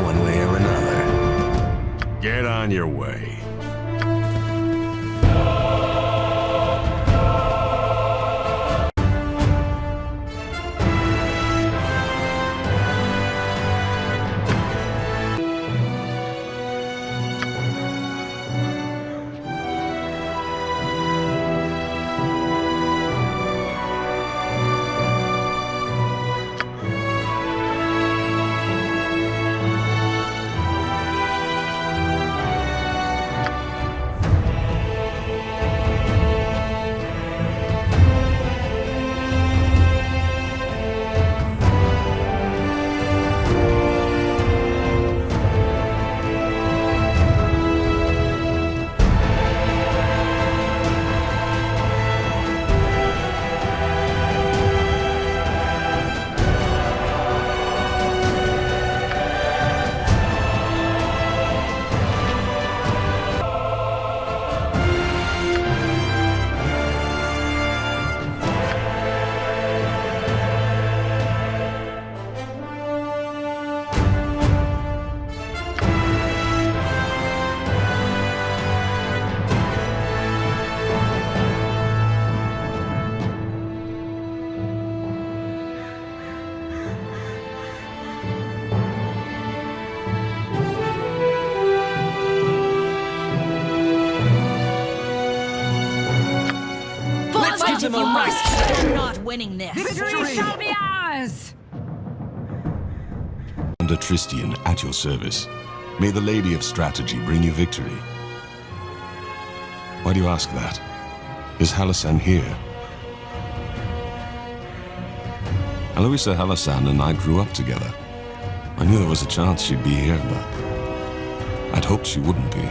Speaker 15: one way or another. Get on your way.
Speaker 5: if you must. You're not winning this.
Speaker 6: Victory shall be ours!
Speaker 11: Under Tristian, at your service. May the Lady of Strategy bring you victory. Why do you ask that? Is Halasan here? Eloisa Halasan and I grew up together. I knew there was a chance she'd be here, but I'd hoped she wouldn't be.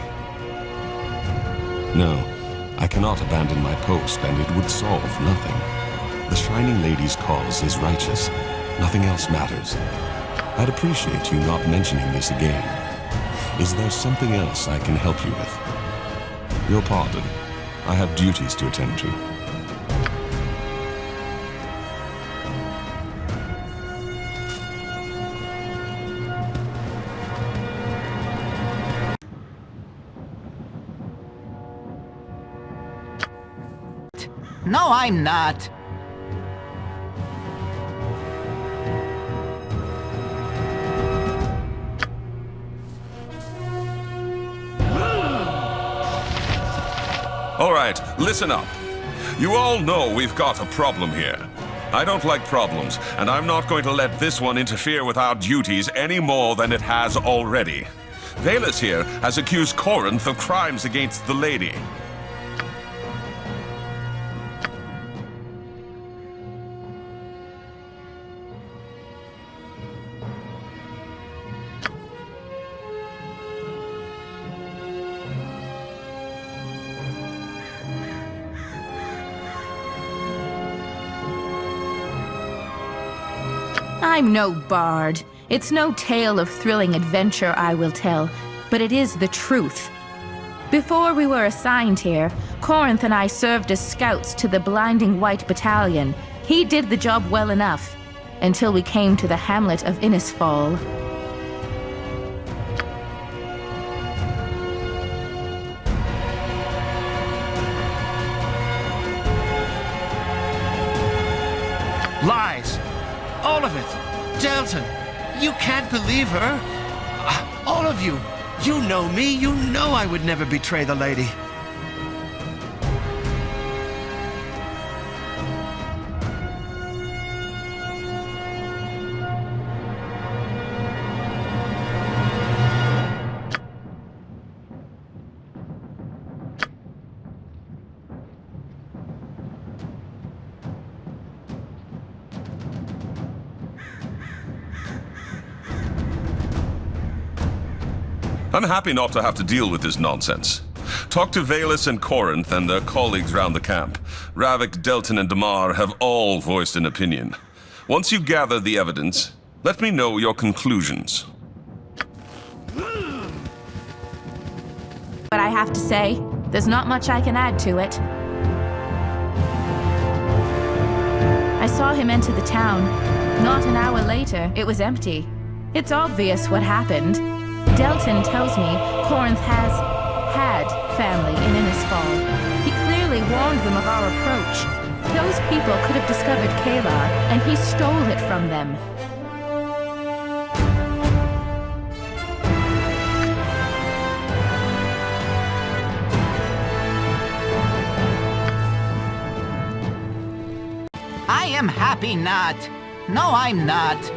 Speaker 11: No, I cannot abandon my post, and it would solve nothing. The Shining Lady's cause is righteous. Nothing else matters. I'd appreciate you not mentioning this again. Is there something else I can help you with? Your pardon. I have duties to attend to.
Speaker 18: No, I'm not.
Speaker 11: All right, listen up. You all know we've got a problem here. I don't like problems, and I'm not going to let this one interfere with our duties any more than it has already. Valus here has accused Corinth of crimes against the lady.
Speaker 16: I'm no bard. It's no tale of thrilling adventure I will tell, but it is the truth. Before we were assigned here, Corinth and I served as scouts to the Blinding White Battalion. He did the job well enough, until we came to the hamlet of Innisfall.
Speaker 7: Lies! All of it! Delton, you can't believe her! All of you! You know me, you know I would never betray the lady.
Speaker 11: I'm happy not to have to deal with this nonsense. Talk to Valus and Corinth and their colleagues round the camp. Ravik, Delton, and Damar have all voiced an opinion. Once you gather the evidence, let me know your conclusions.
Speaker 16: But I have to say, there's not much I can add to it. I saw him enter the town. Not an hour later, it was empty. It's obvious what happened. Delton tells me Corinth has had family in Innisfall. He clearly warned them of our approach. Those people could have discovered Kalar, and he stole it from them.
Speaker 18: I am happy not. No, I'm not.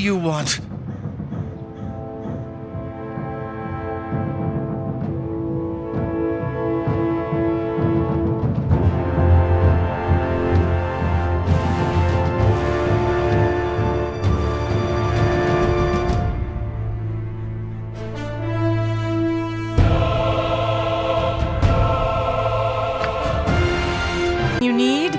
Speaker 7: you want?
Speaker 6: You need?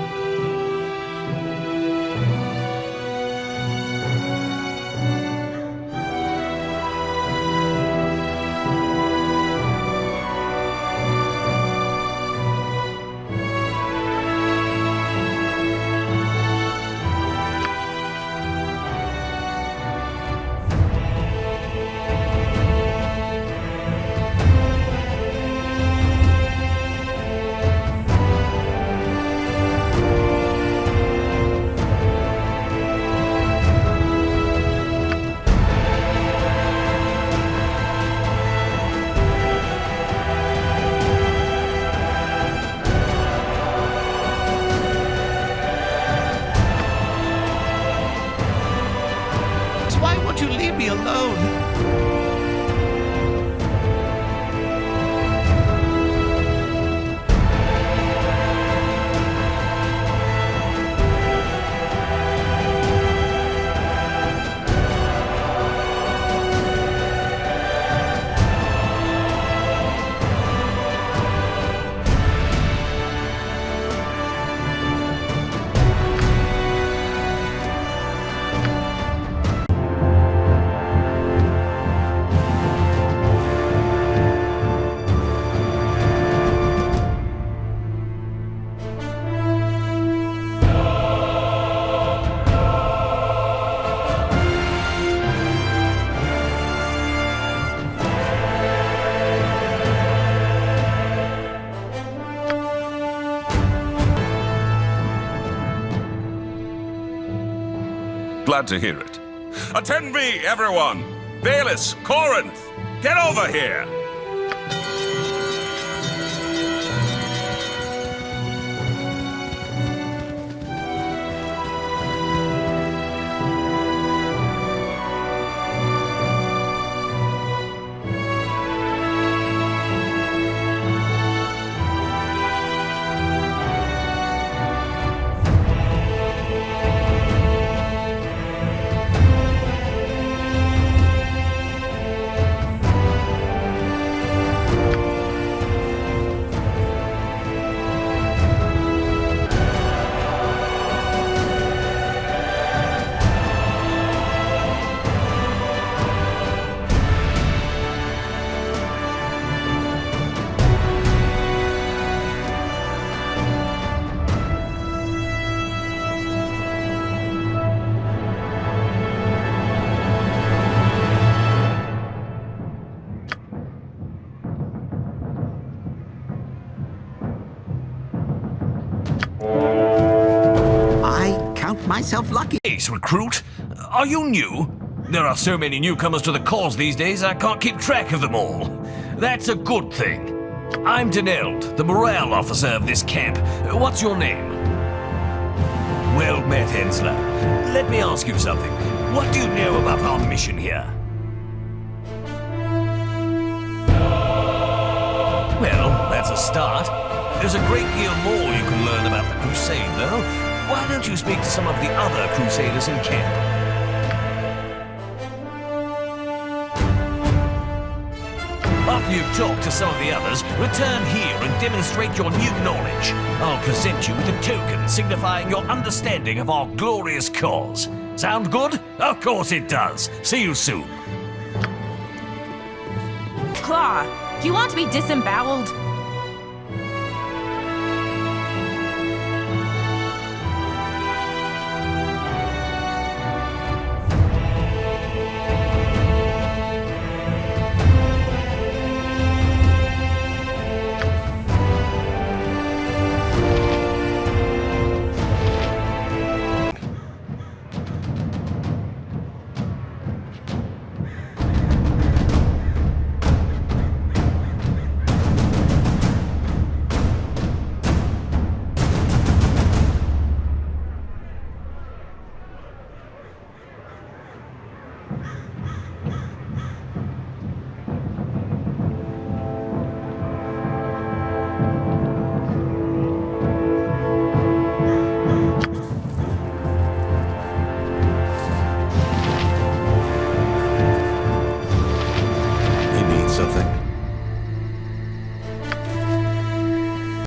Speaker 7: Why won't you leave me alone?
Speaker 11: Glad to hear it. Attend me, everyone! Baelis, Corinth, get over here!
Speaker 22: Myself lucky.
Speaker 20: Ace, recruit. Are you new? There are so many newcomers to the cause these days, I can't keep track of them all. That's a good thing. I'm Deneld, the morale officer of this camp. What's your name? Well met, Hensler. Let me ask you something. What do you know about our mission here? Well, that's a start. There's a great deal more you can learn about the Crusade, though. Why don't you speak to some of the other Crusaders in camp? After you've talked to some of the others, return here and demonstrate your new knowledge. I'll present you with a token signifying your understanding of our glorious cause. Sound good? Of course it does. See you soon.
Speaker 16: Claw, do you want to be disemboweled?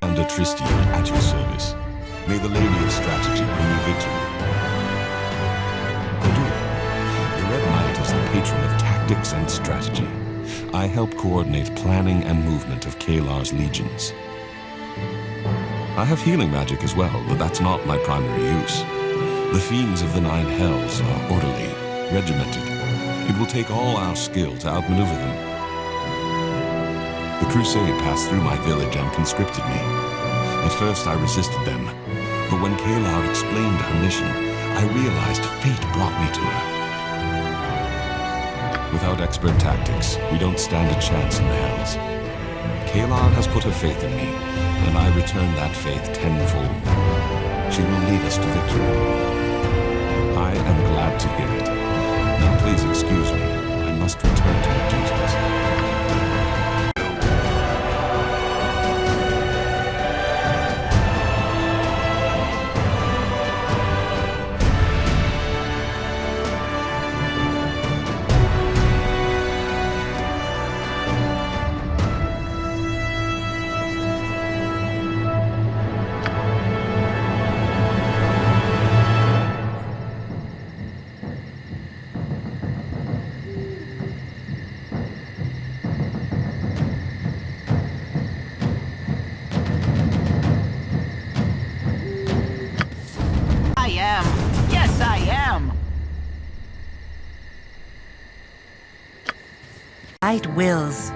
Speaker 11: And Tristian at your service. May the Lady of Strategy bring you victory. I do. The Red Knight is the patron of tactics and strategy. I help coordinate planning and movement of Kalar's legions. I have healing magic as well, but that's not my primary use. The fiends of the Nine Hells are orderly, regimented. It will take all our skill to outmaneuver them. The Crusade passed through my village and conscripted me. At first I resisted them, but when Kalar explained her mission, I realized fate brought me to her. Without expert tactics, we don't stand a chance in the Hells. Kalar has put her faith in me, and I return that faith tenfold. She will lead us to victory. I am glad to hear it. Now please excuse me. I must return to my duties.
Speaker 6: Light wills.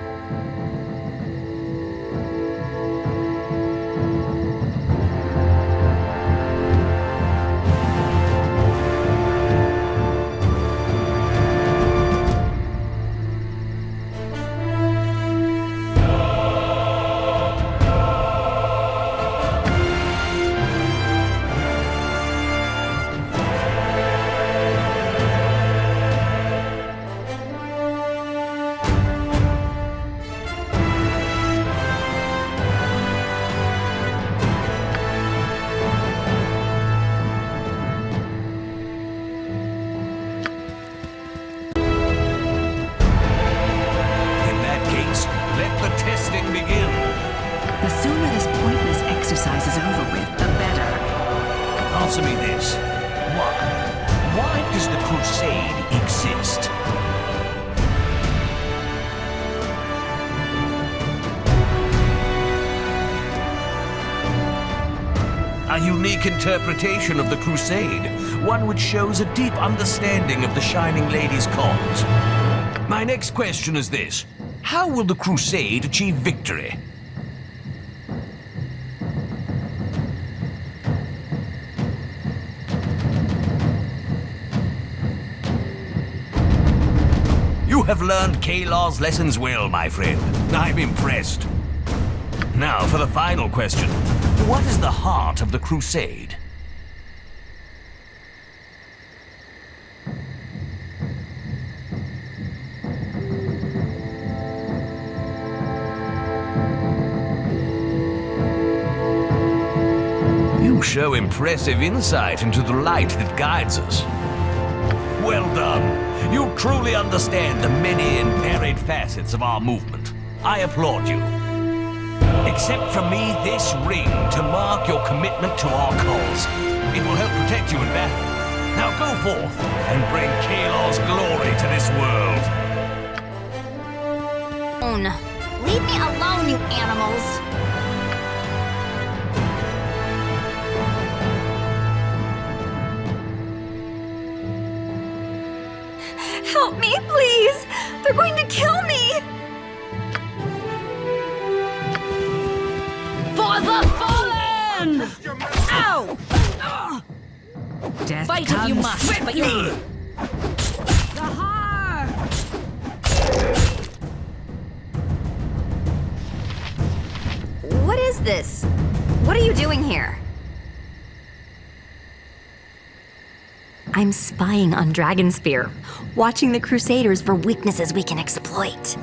Speaker 20: Answer me this. Why does the Crusade exist? A unique interpretation of the Crusade, one which shows a deep understanding of the Shining Lady's cause. My next question is this. How will the Crusade achieve victory? You have learned Kalar's lessons well, my friend. I'm impressed. Now, for the final question. What is the heart of the Crusade? You show impressive insight into the light that guides us. Well done. You truly understand the many and varied facets of our movement. I applaud you. Accept from me this ring to mark your commitment to our cause. It will help protect you in battle. Now go forth and bring Kalar's glory to this world.
Speaker 10: Leave me alone, you animals.
Speaker 17: Help me, please! They're going to kill me!
Speaker 10: For the fallen! Ow!
Speaker 6: Death
Speaker 10: Fight if you
Speaker 6: comes
Speaker 10: must, but you...
Speaker 6: Zahar!
Speaker 17: What is this? What are you doing here?
Speaker 19: I'm spying on Dragonspear, watching the Crusaders for weaknesses we can exploit.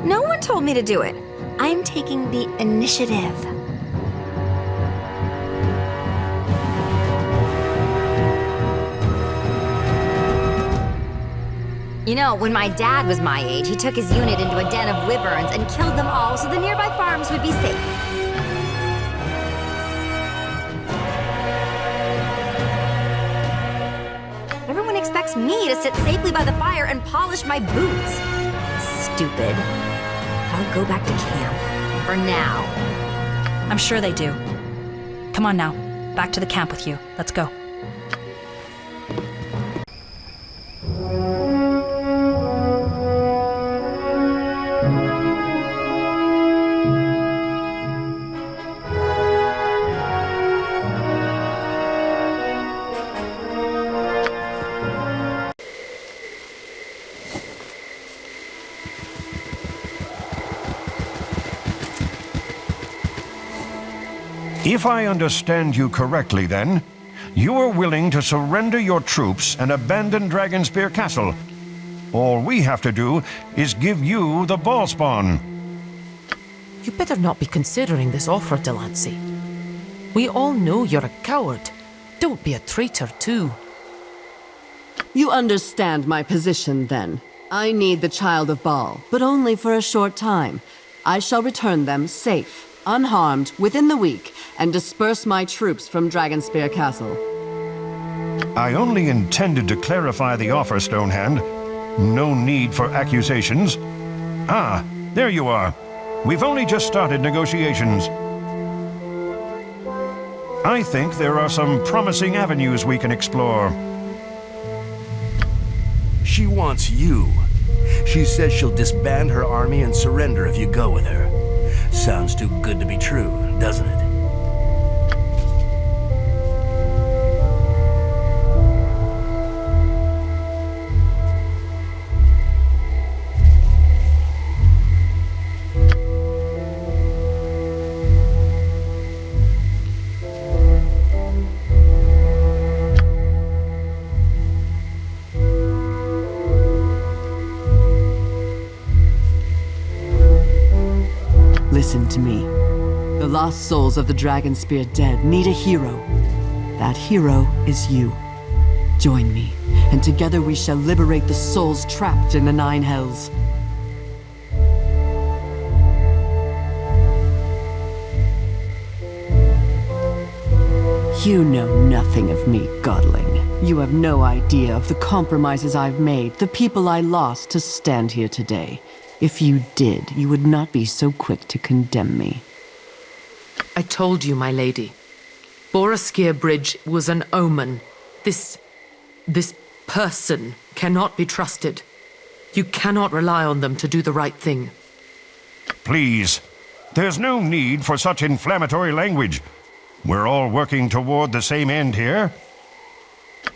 Speaker 17: No one told me to do it.
Speaker 19: I'm taking the initiative.
Speaker 17: You know, when my dad was my age, he took his unit into a den of wyverns and killed them all so the nearby farms would be safe. sit safely by the fire and polish my boots. Stupid. I'll go back to camp. For now.
Speaker 5: I'm sure they do. Come on now. Back to the camp with you. Let's go.
Speaker 9: If I understand you correctly, then, you are willing to surrender your troops and abandon Dragonspear Castle. All we have to do is give you the ball spawn.
Speaker 13: You better not be considering this offer, Delancey. We all know you're a coward. Don't be a traitor, too.
Speaker 14: You understand my position, then. I need the Child of Baal, but only for a short time. I shall return them safe, unharmed, within the week, and disperse my troops from Dragonspear Castle.
Speaker 9: I only intended to clarify the offer, Stonehand. No need for accusations. Ah, there you are. We've only just started negotiations. I think there are some promising avenues we can explore.
Speaker 20: She wants you. She says she'll disband her army and surrender if you go with her. Sounds too good to be true, doesn't it?
Speaker 14: Listen to me. The lost souls of the Dragonspear dead need a hero. That hero is you. Join me, and together we shall liberate the souls trapped in the Nine Hells. You know nothing of me, Godling. You have no idea of the compromises I've made, the people I lost to stand here today. If you did, you would not be so quick to condemn me.
Speaker 13: I told you, my lady. Boroskir Bridge was an omen. This person cannot be trusted. You cannot rely on them to do the right thing.
Speaker 9: Please, there's no need for such inflammatory language. We're all working toward the same end here.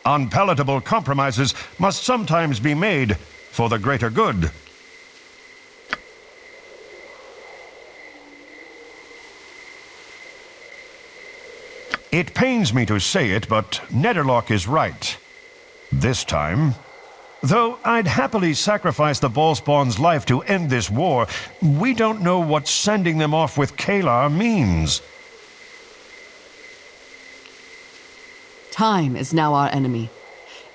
Speaker 9: Unpalatable compromises must sometimes be made for the greater good. It pains me to say it, but Nederlock is right. This time. Though I'd happily sacrifice the Ballspawn's life to end this war, we don't know what sending them off with Kalar means.
Speaker 14: Time is now our enemy.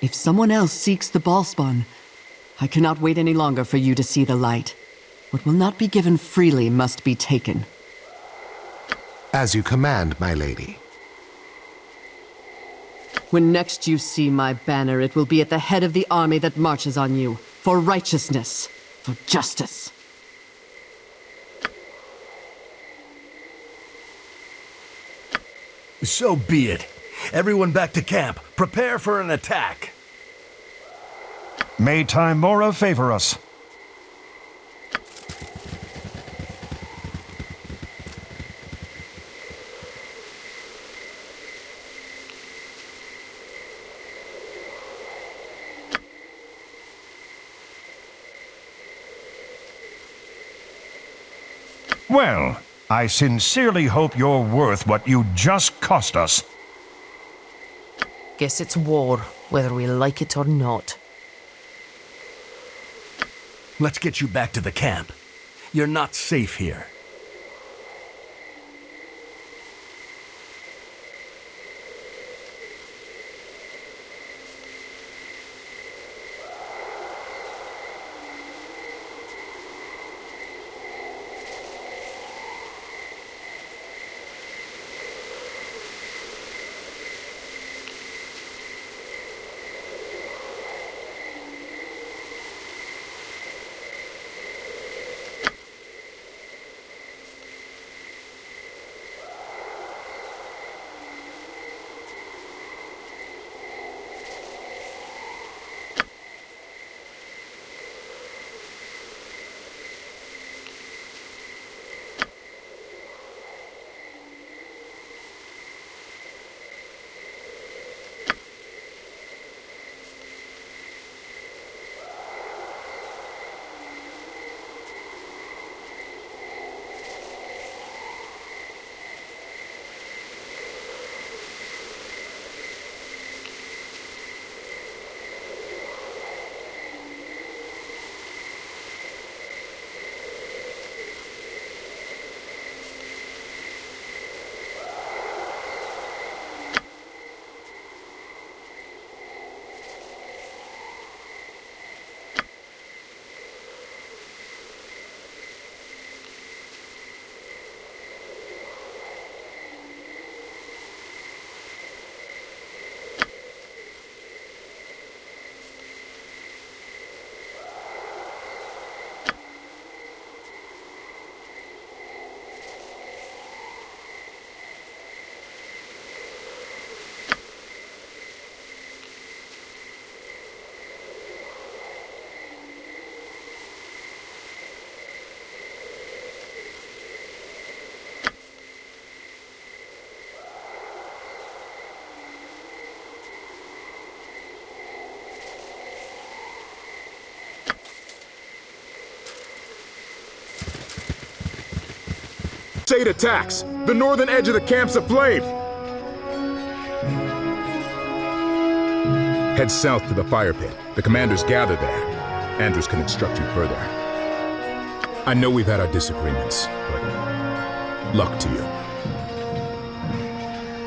Speaker 14: If someone else seeks the Ballspawn, I cannot wait any longer for you to see the light. What will not be given freely must be taken.
Speaker 24: As you command, my lady.
Speaker 14: When next you see my banner, it will be at the head of the army that marches on you. For righteousness. For justice.
Speaker 20: So be it. Everyone back to camp. Prepare for an attack.
Speaker 9: May Timora favor us. Well, I sincerely hope you're worth what you just cost us.
Speaker 13: Guess it's war, whether we like it or not.
Speaker 20: Let's get you back to the camp. You're not safe here.
Speaker 1: Crusade attacks! The northern edge of the camp's aflame! Head south to the fire pit. The commanders gather there. Andrews can instruct you further. I know we've had our disagreements, but luck to you.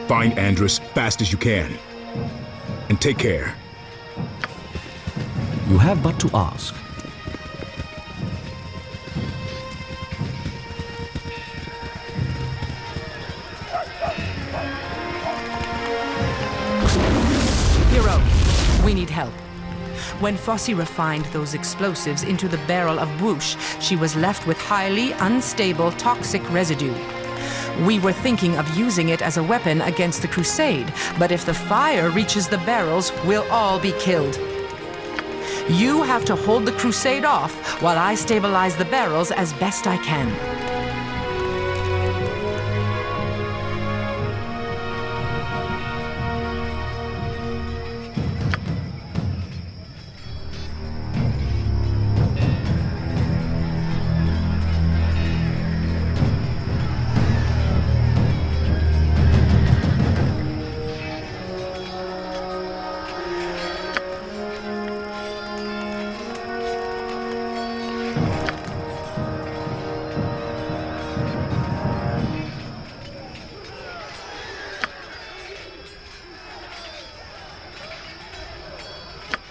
Speaker 1: Find Andrus fast as you can. And take care.
Speaker 3: You have but to ask.
Speaker 13: Hero, we need help. When Fossey refined those explosives into the barrel of Whoosh, she was left with highly unstable toxic residue. We were thinking of using it as a weapon against the Crusade, but if the fire reaches the barrels, we'll all be killed. You have to hold the Crusade off while I stabilize the barrels as best I can.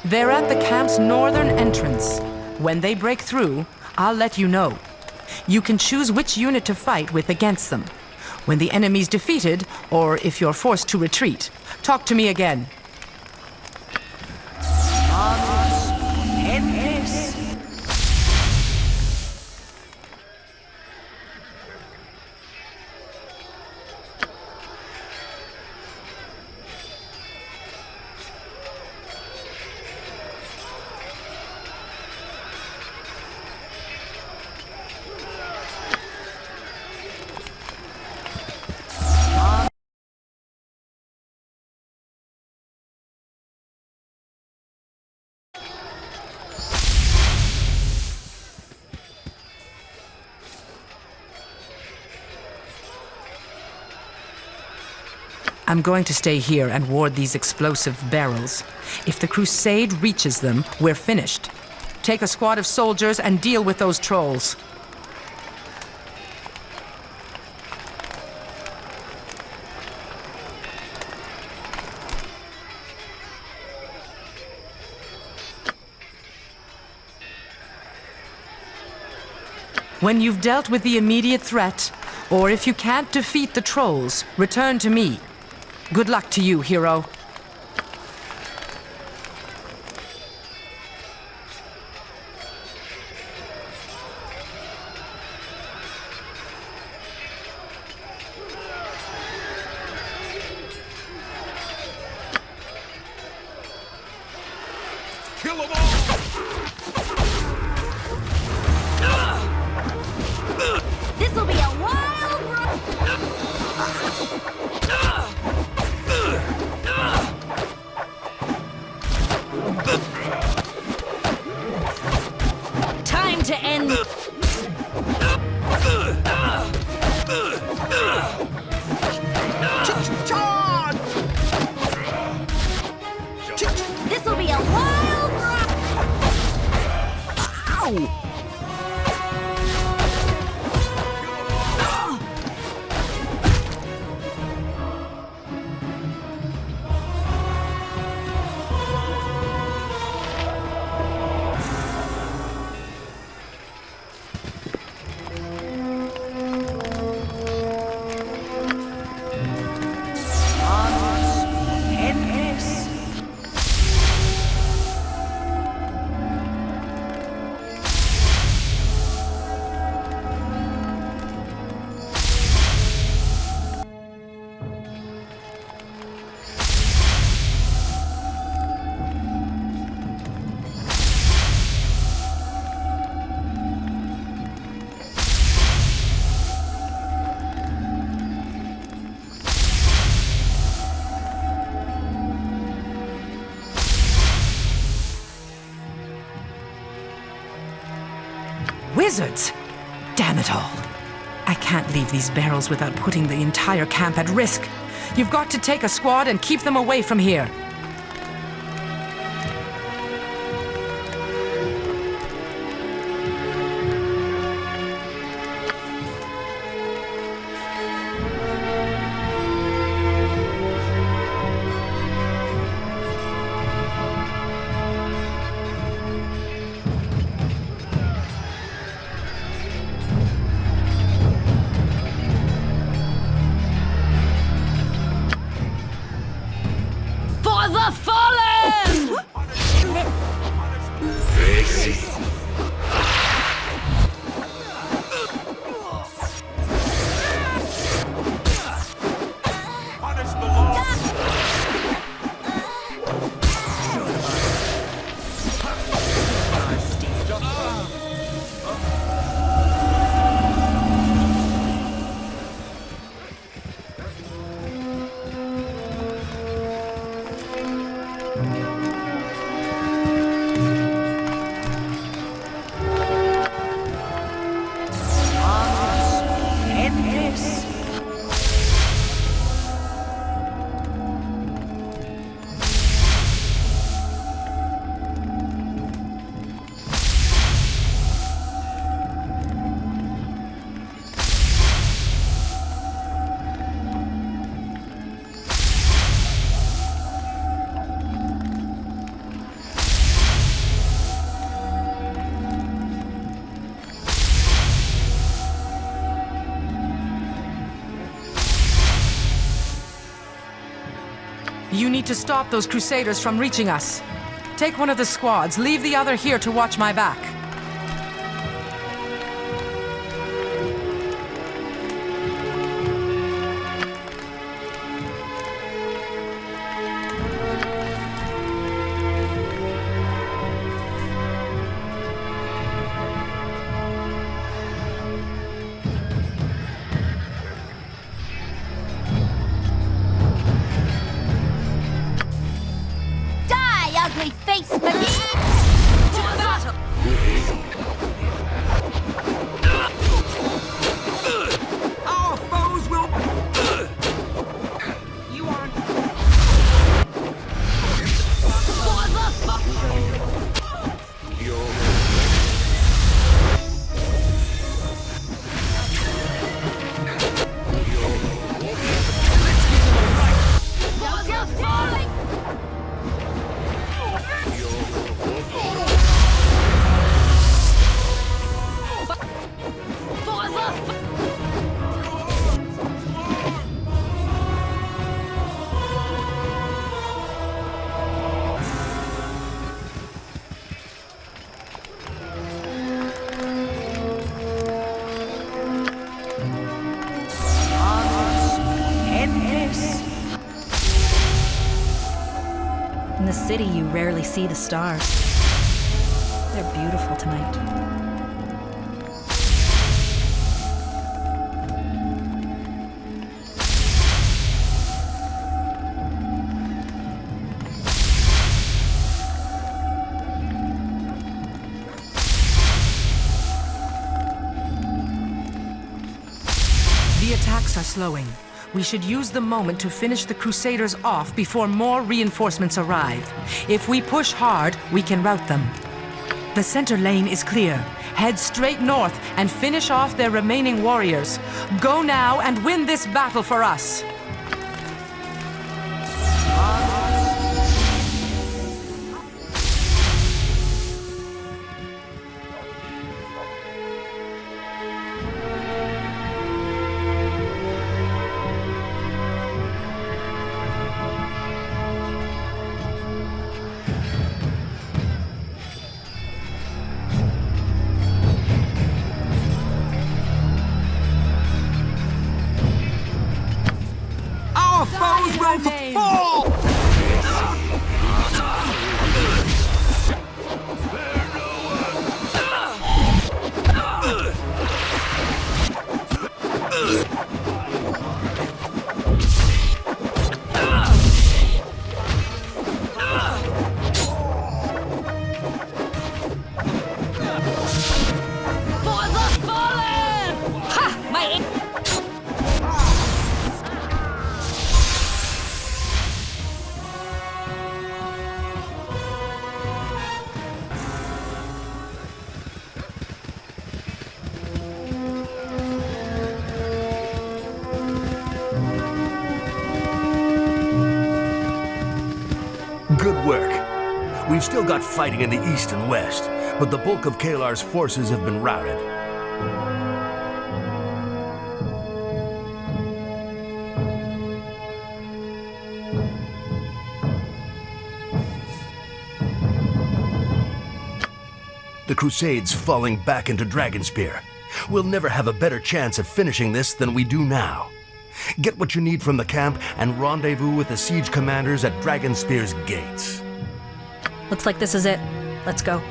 Speaker 13: They're at the camp's northern entrance. When they break through, I'll let you know. You can choose which unit to fight with against them. When the enemy's defeated, or if you're forced to retreat, talk to me again. I'm going to stay here and ward these explosive barrels. If the Crusade reaches them, we're finished. Take a squad of soldiers and deal with those trolls. When you've dealt with the immediate threat, or if you can't defeat the trolls, return to me. Good luck to you, hero.
Speaker 1: Kill them all!
Speaker 10: This'll be a wild ride! Time to end. Charge! This'll be a wild ride! Ow!
Speaker 13: Wizards! Damn it all. I can't leave these barrels without putting the entire camp at risk. You've got to take a squad and keep them away from here.
Speaker 10: For the fallen!
Speaker 13: You need to stop those Crusaders from reaching us. Take one of the squads, leave the other here to watch my back.
Speaker 10: Ugly face, McGee! To battle!
Speaker 22: Our foes will...
Speaker 10: You aren't... For the fuck!
Speaker 5: In the city, you rarely see the stars. They're beautiful tonight.
Speaker 13: The attacks are slowing. We should use the moment to finish the Crusaders off before more reinforcements arrive. If we push hard, we can rout them. The center lane is clear. Head straight north and finish off their remaining warriors. Go now and win this battle for us.
Speaker 22: Our foes will fall!
Speaker 10: For the fallen! Ha! My...
Speaker 20: Good work. We've still got fighting in the east and west, but the bulk of Kalar's forces have been routed. The Crusade's falling back into Dragonspear. We'll never have a better chance of finishing this than we do now. Get what you need from the camp and rendezvous with the siege commanders at Dragonspear's gates.
Speaker 5: Looks like this is it. Let's go.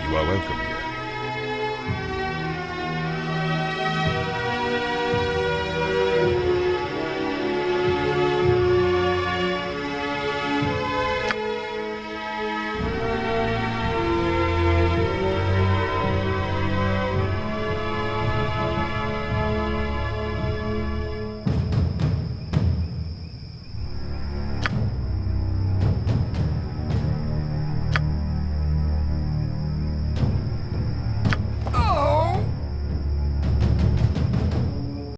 Speaker 1: You are welcome here.